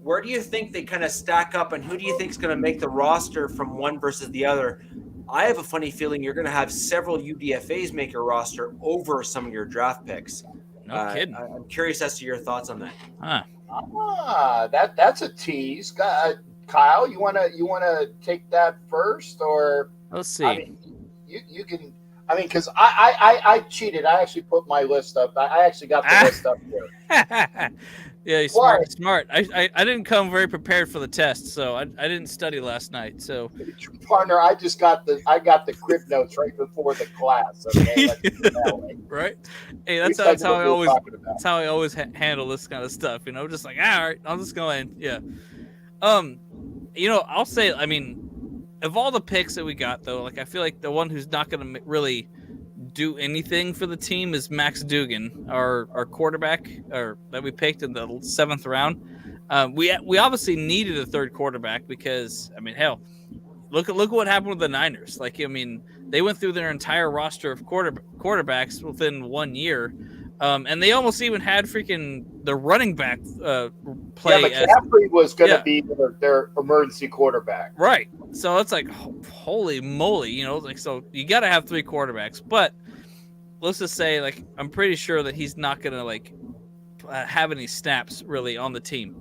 where do you think they kind of stack up, and who do you think is going to make the roster from one versus the other? I have a funny feeling you're going to have several UDFAs make your roster over some of your draft picks. No kidding. I'm curious as to your thoughts on that. That's a tease. Kyle, you wanna take that first, or let's see? I mean, you can. I mean, because I cheated. I actually put my list up. I actually got the list up here. Yeah, smart. I didn't come very prepared for the test, so I didn't study last night. So, partner, I got the crib notes right before the class. Okay, right? Hey, that's how I always handle this kind of stuff. You know, just like, all right, I'll just go in. Yeah. I'll say, I mean, of all the picks that we got, though, like I feel like the one who's not going to really do anything for the team is Max Dugan, our quarterback, that we picked in the 7th round. We obviously needed a third quarterback because, I mean, hell, look what happened with the Niners. Like, I mean, they went through their entire roster of quarterbacks within 1 year. And they almost even had freaking the running back play. Yeah, McCaffrey was going to be their emergency quarterback. Right. So it's like, holy moly, like, so you got to have 3 quarterbacks. But let's just say, like, I'm pretty sure that he's not going to, like, have any snaps really on the team.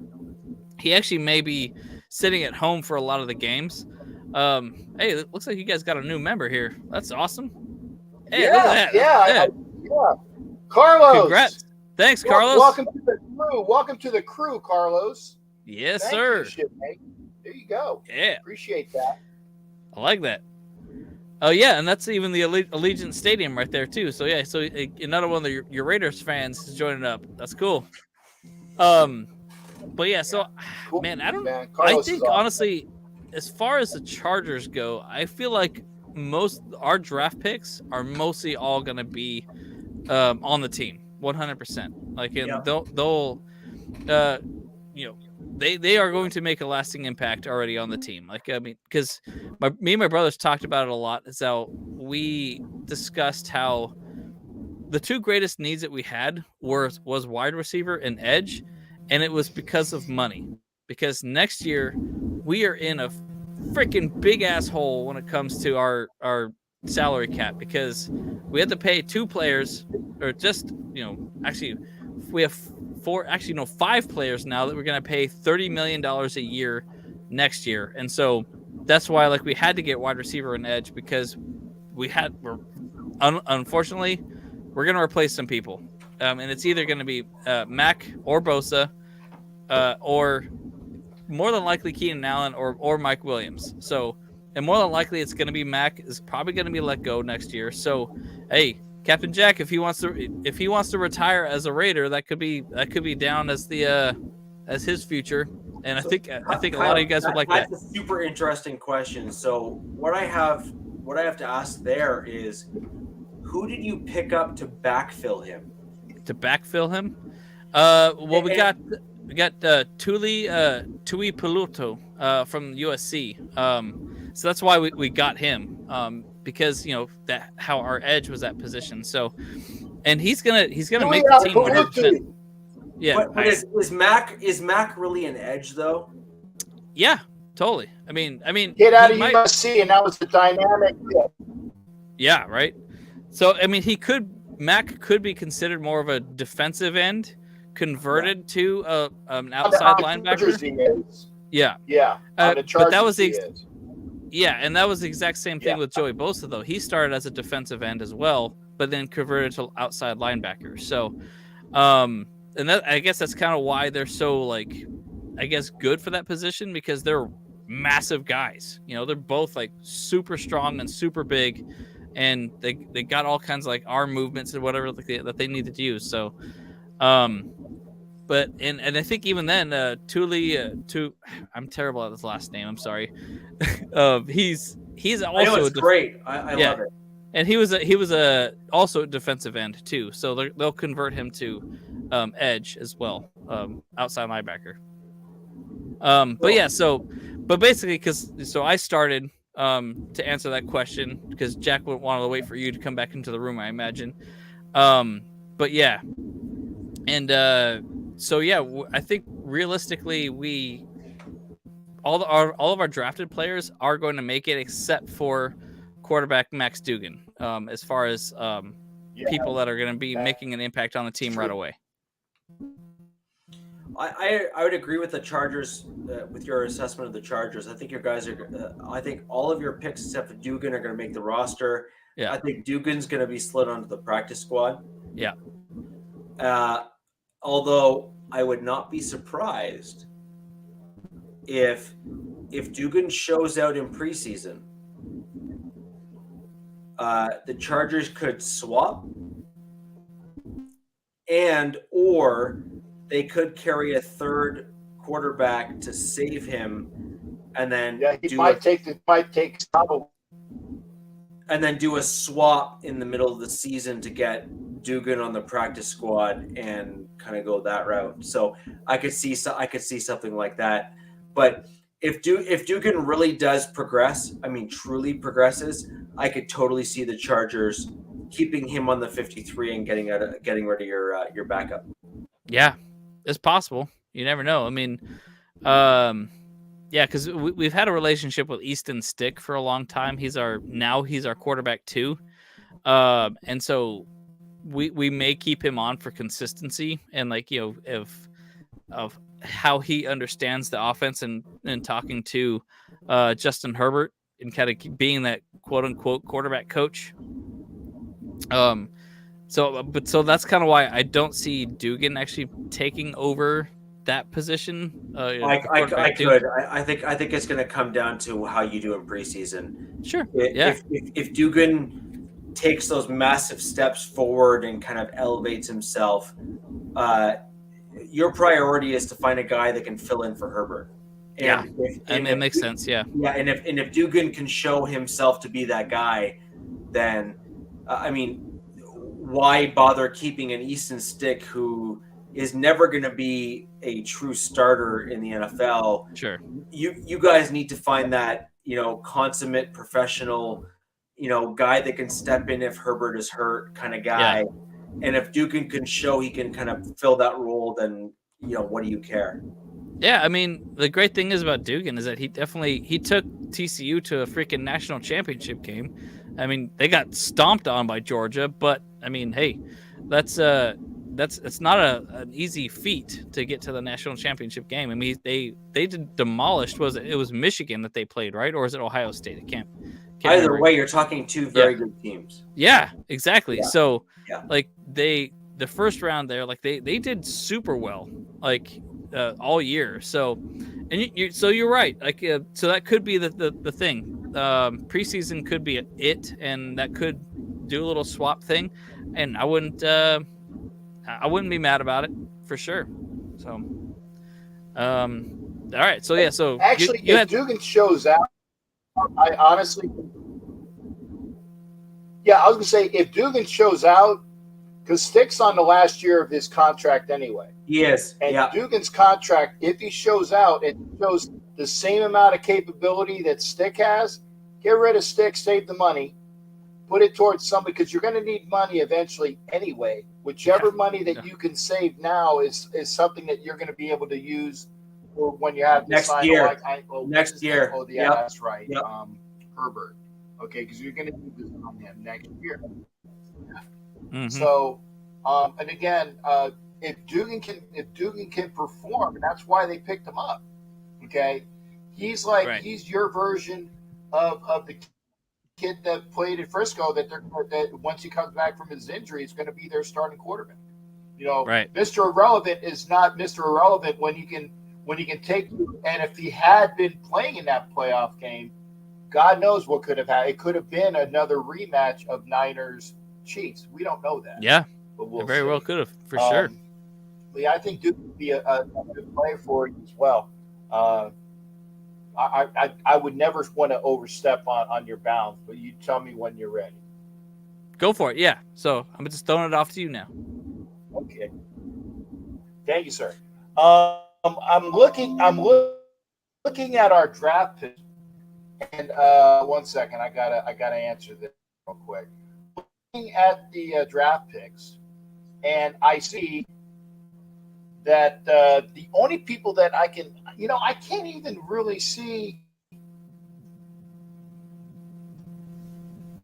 He actually may be sitting at home for a lot of the games. Hey, it looks like you guys got a new member here. That's awesome. Hey, look at that. Yeah. Carlos. Congrats. Thanks, Carlos. Welcome to the crew. Welcome to the crew, Carlos. Yes, Thank sir. You, shipmate. There you go. Yeah. Appreciate that. I like that. Oh, yeah, and that's even the Allegiant Stadium right there, too. So, yeah, so another one of your Raiders fans is joining up. That's cool. But, yeah, so, cool. Man, I think, awesome. Honestly, as far as the Chargers go, I feel like our draft picks are mostly all going to be on the team, 100%. Like, and they'll they are going to make a lasting impact already on the team. Like, I mean, because me and my brothers talked about it a lot. Is how we discussed how the 2 greatest needs that we had was wide receiver and edge, and it was because of money. Because next year we are in a freaking big ass hole when it comes to our salary cap, because we had to pay 2 players, or just, actually we have 5 players now that we're going to pay $30 million a year next year. And so that's why, like, we had to get wide receiver and edge, because unfortunately we're going to replace some people. And it's either going to be Mac or Bosa, or more than likely Keenan Allen or Mike Williams. So, and more than likely it's going to be Mac is probably going to be let go next year. So, hey, Captain Jack, if he wants to retire as a Raider, that could be down as as his future. And I think a lot of you guys would like that. That's a super interesting question. So what I have to ask there is, who did you pick up to backfill him? To backfill him? Well, we got Tui Peluto from USC. So that's why we got him. Because that how our edge was that position. So, and he's gonna make the team 100%. Yeah, but is Mac really an edge though? Yeah, totally. I mean, get out of USC, and that was the dynamic. Yeah, right. So I mean, Mac could be considered more of a defensive end, converted to an outside linebacker. Yeah. But that was and that was the exact same thing with Joey Bosa, though. He started as a defensive end as well, but then converted to outside linebacker. So, and that, I guess that's kind of why they're so, like, I guess, good for that position, because they're massive guys. They're both, like, super strong and super big. and they got all kinds of like arm movements and whatever that they needed to use. So, but and I think even then, I'm terrible at his last name. I'm sorry. He's I know also it's great. I yeah. love it. And he was a also a defensive end too, so they'll convert him to edge as well, outside linebacker. But yeah, but basically, so I started to answer that question because Jack would want to wait for you to come back into the room, I imagine. But yeah, and so yeah, I think realistically, all of our drafted players are going to make it, except for quarterback Max Duggan, as far as people that are going to be making an impact on the team right away. I would agree with the Chargers, with your assessment of the Chargers. I think your guys are. I think all of your picks except for Duggan are going to make the roster. Yeah. I think Dugan's going to be slid onto the practice squad. Yeah. Although I would not be surprised if Duggan shows out in preseason, the Chargers could swap, or they could carry a third quarterback to save him, and then might take Sabo, and then do a swap in the middle of the season to get Duggan on the practice squad and kind of go that route. So I could see something like that. But if Duggan really does progress, I mean truly progresses, I could totally see the Chargers keeping him on the 53 and getting rid of your backup. Yeah, it's possible. You never know. I mean, yeah, because we've had a relationship with Easton Stick for a long time. He's our quarterback too, and so we may keep him on for consistency and like of how he understands the offense and talking to Justin Herbert and kind of being that quote unquote quarterback coach. So that's kind of why I don't see Duggan actually taking over that position. I think it's going to come down to how you do in preseason. Sure. If Duggan takes those massive steps forward and kind of elevates himself, your priority is to find a guy that can fill in for Herbert. And it makes sense. Yeah. Yeah, and if Duggan can show himself to be that guy, then I mean, why bother keeping an Easton Stick who is never going to be a true starter in the NFL? Sure. You guys need to find that, consummate professional, guy that can step in if Herbert is hurt kind of guy. Yeah. And if Duggan can show he can kind of fill that role, then, what do you care? Yeah, I mean, the great thing is about Duggan is that he took TCU to a freaking national championship game. I mean, they got stomped on by Georgia, but I mean, hey, it's not an easy feat to get to the national championship game. I mean, they demolished. It was Michigan that they played, right? Or is it Ohio State? I can't Either remember. way, you're talking two very good teams. Yeah, exactly. Yeah. So, yeah. like the first round there, like they did super well, like all year. So, and you're right. Like, so that could be the thing. Preseason could be it, and that could do a little swap thing, and I wouldn't be mad about it for sure. So, all right. So yeah. So actually, if Duggan shows out, I honestly, I was gonna say if Duggan shows out, because Stick's on the last year of his contract anyway. Yes. And Duggan's contract, if he shows out, it shows the same amount of capability that Stick has. Get rid of Stick, save the money, put it towards somebody, because you're going to need money eventually anyway. Whichever money that you can save now is something that you're going to be able to use for when you have next year. Next year. Oh, yeah, that's right. Yep. Herbert. Okay, because you're going to need this on him next year. Mm-hmm. So, and again, if Duggan can perform, and that's why they picked him up. Okay, he's he's your version of the kid that played at Frisco. That once he comes back from his injury, is going to be their starting quarterback. Right. Mr. Irrelevant is not Mr. Irrelevant when he can take you. And if he had been playing in that playoff game, God knows what could have happened. It could have been another rematch of Niners Chiefs. We don't know that. Yeah, but we'll very see. well could have, for sure. But yeah, I think Duke would be a good player for it as well. I would never want to overstep on your bounds, but you tell me when you're ready. Go for it. Yeah. So I'm just throwing it off to you now. Okay. Thank you, sir. I'm looking at our draft pick, and 1 second, I gotta answer this real quick. Looking at the draft picks, and I see that the only people that I can, I can't even really see.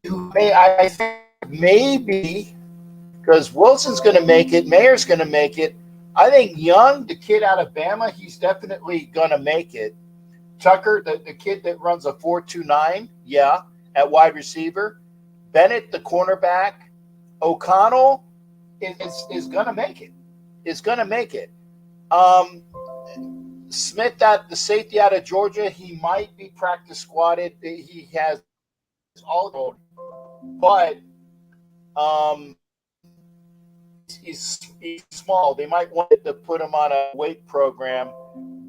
I think maybe because Wilson's going to make it, Mayer's going to make it. I think Young, the kid out of Bama, he's definitely going to make it. Tucker, the kid that runs a 4.29, yeah, at wide receiver. Bennett, the cornerback. O'Connell is going to make it. Is going to make it. Smith, the safety out of Georgia, he might be practice squatted. He has all, but he's small. They might want to put him on a weight program.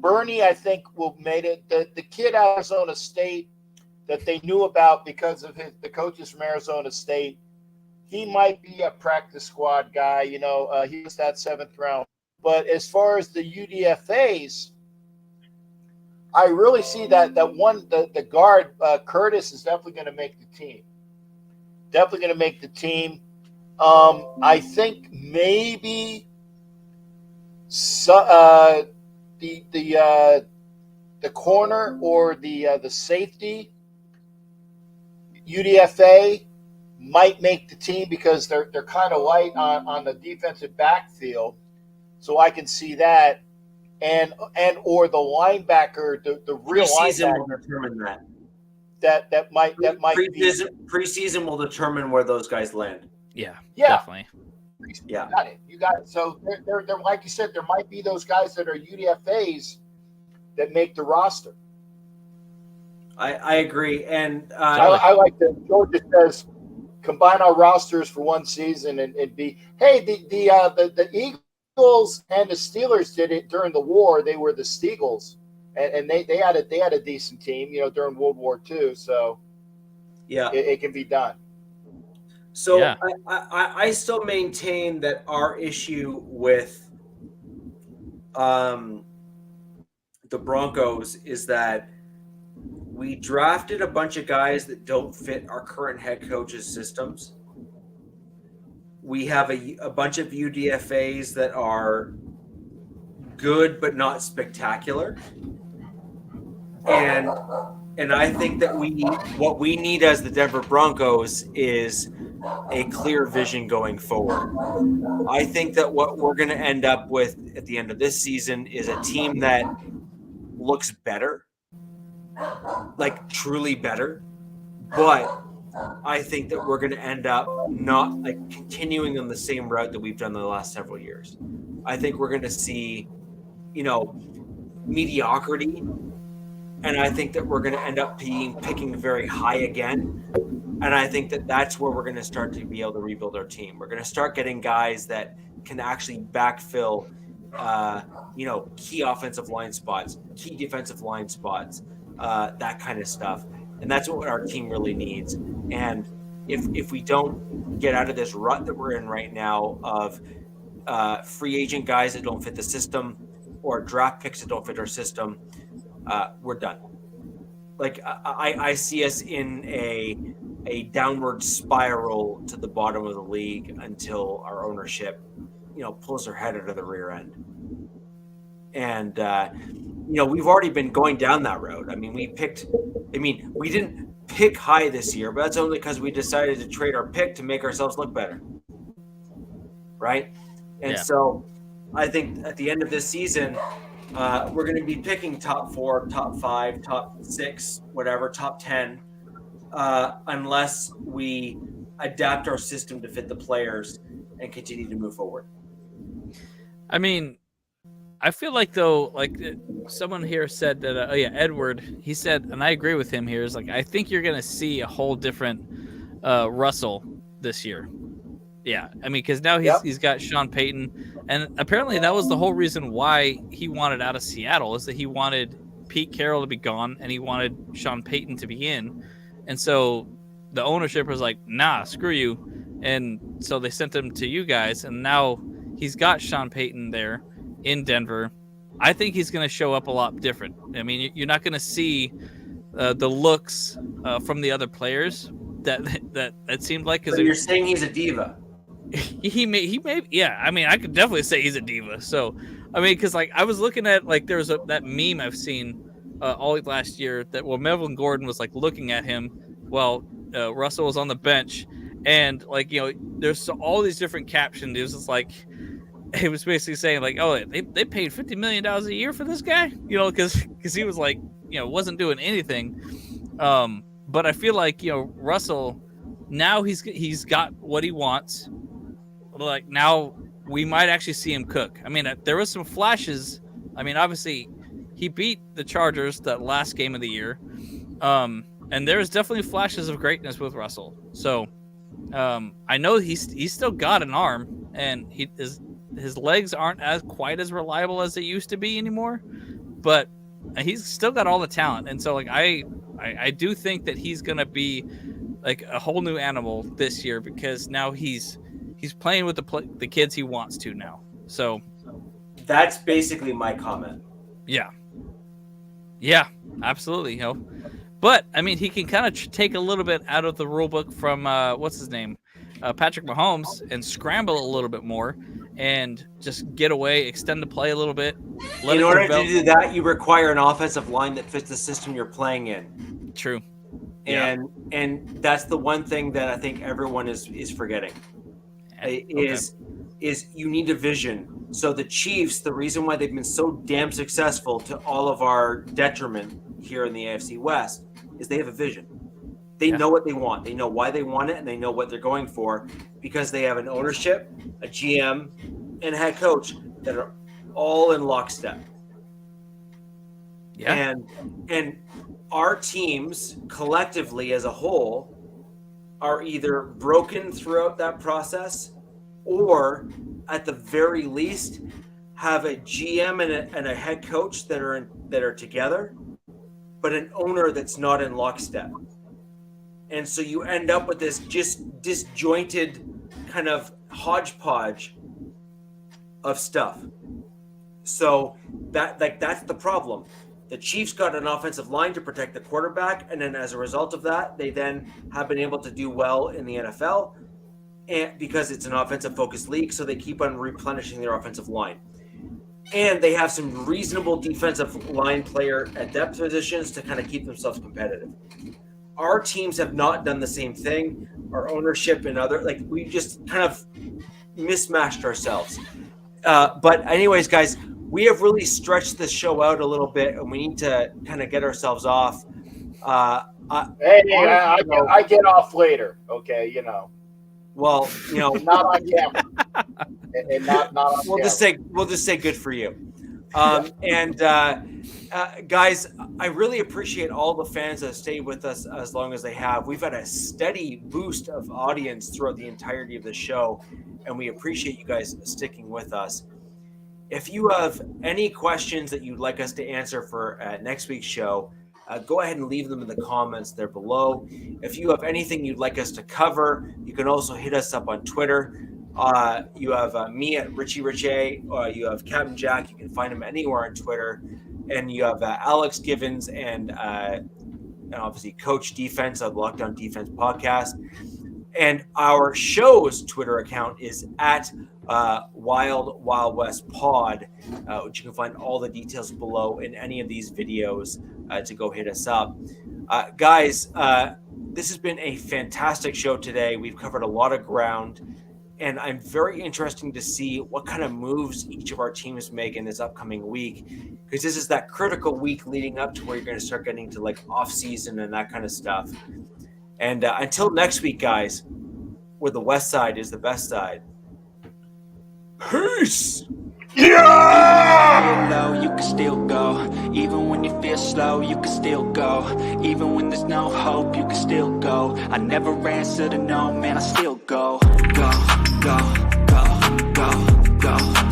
Bernie, I think, will make it. The kid out of Arizona State that they knew about because of the coaches from Arizona State, he might be a practice squad guy. He was that 7th round. But as far as the UDFAs, I really see that one, the guard, Curtis, is definitely going to make the team. Definitely going to make the team. I think maybe the corner or the safety UDFA might make the team because they're kind of light on the defensive backfield. So I can see that, and or the linebacker, the real Preseason linebacker will determine that might preseason will determine where those guys land. Yeah, yeah, definitely. Yeah, you got it. So they're like you said, there might be those guys that are UDFAs that make the roster. I agree, and I like that. Georgia says combine our rosters for one season and be. Hey, the Eagles and the Steelers did it during the war. They were the Steagles, and they had a decent team, during World War II. So yeah, it can be done. So Yeah. I still maintain that our issue with the Broncos is that we drafted a bunch of guys that don't fit our current head coach's systems. We have a bunch of UDFAs that are good but not spectacular. And I think that what we need as the Denver Broncos is a clear vision going forward. I think that what we're going to end up with at the end of this season is a team that looks better, like truly better. But I think that we're going to end up not like continuing on the same route that we've done the last several years. I think we're going to see, mediocrity. And I think that we're going to end up picking very high again. And I think that that's where we're going to start to be able to rebuild our team. We're going to start getting guys that can actually backfill, key offensive line spots, key defensive line spots, that kind of stuff. And that's what our team really needs. And if we don't get out of this rut that we're in right now of free agent guys that don't fit the system or draft picks that don't fit our system, we're done. Like I see us in a downward spiral to the bottom of the league until our ownership, pulls their head out of the rear end. And we've already been going down that road. We didn't pick high this year, but that's only because we decided to trade our pick to make ourselves look better. Right? And so I think at the end of this season, we're going to be picking top 4, top 5, top 6, whatever, top 10, unless we adapt our system to fit the players and continue to move forward. I feel like, though, someone here said that. Edward. He said, and I agree with him here. Is like I think you're gonna see a whole different Russell this year. Yeah, I mean, because now he's got Sean Payton, and apparently that was the whole reason why he wanted out of Seattle, is that he wanted Pete Carroll to be gone and he wanted Sean Payton to be in, and so the ownership was like, nah, screw you, and so they sent him to you guys, and now he's got Sean Payton there in Denver. I think he's going to show up a lot different. I mean, you're not going to see the looks from the other players that seemed like. Because you're saying he's a diva. He may yeah. I mean, I could definitely say he's a diva. So, I mean, because like I was looking at like there was that meme I've seen all last year that Melvin Gordon was like looking at him while Russell was on the bench, and like there's all these different captions. It was just like it was basically saying like, oh, they paid $50 million a year for this guy, because he was like wasn't doing anything. But I feel like Russell now he's got what he wants. Like now we might actually see him cook. I mean, there was some flashes. I mean, obviously he beat the Chargers that last game of the year. And there's definitely flashes of greatness with Russell. So I know he's still got an arm, and his legs aren't quite as reliable as they used to be anymore, but he's still got all the talent. And so like I do think that he's gonna be like a whole new animal this year, because now he's playing with the kids he wants to now. So that's basically my comment. Yeah, absolutely. But I mean, he can kind of take a little bit out of the rule book from what's his name, Patrick Mahomes, and scramble a little bit more and just get away, extend the play a little bit. In order to do that, you require an offensive line that fits the system you're playing in. True. And that's the one thing that I think everyone is forgetting. Is you need a vision. So the Chiefs, the reason why they've been so damn successful to all of our detriment here in the AFC West is they have a vision. They know what they want. They know why they want it, and they know what they're going for, because they have an ownership, a GM, and a head coach that are all in lockstep. Yeah. And our teams collectively as a whole are either broken throughout that process, or at the very least have a GM and a head coach that are together, but an owner that's not in lockstep. And so you end up with this just disjointed kind of hodgepodge of stuff. So that's the problem. The Chiefs got an offensive line to protect the quarterback, and then as a result of that, they then have been able to do well in the NFL, and because it's an offensive-focused league, so they keep on replenishing their offensive line. And they have some reasonable defensive line player at depth positions to kind of keep themselves competitive. Our teams have not done the same thing. Our ownership and we just kind of mismatched ourselves. But anyways, guys, we have really stretched this show out a little bit, and we need to kind of get ourselves off. I get off later, okay? Well, not on camera, and not on we'll camera. We'll just say good for you. Guys, I really appreciate all the fans that stayed with us as long as they have. We've had a steady boost of audience throughout the entirety of the show, and we appreciate you guys sticking with us. If you have any questions that you'd like us to answer for next week's show, go ahead and leave them in the comments there below. If you have anything you'd like us to cover, you can also hit us up on Twitter. You have me at Richie Richey, or you have Captain Jack. You can find him anywhere on Twitter. And you have Alex Givens and obviously Coach Defense of the Lockdown Defense Podcast. And our show's Twitter account is at Wild Wild West Pod, which you can find all the details below in any of these videos to go hit us up. Guys, this has been a fantastic show today. We've covered a lot of ground, and I'm very interested to see what kind of moves each of our teams make in this upcoming week, because this is that critical week leading up to where you're going to start getting to like off season and that kind of stuff. And until next week, guys, where the West Side is the best side. Peace. Yeah! Low, you can still go. Even when you feel slow, you can still go. Even when there's no hope, you can still go. I never answer to no, man, I still go. Go, go, go, go, go.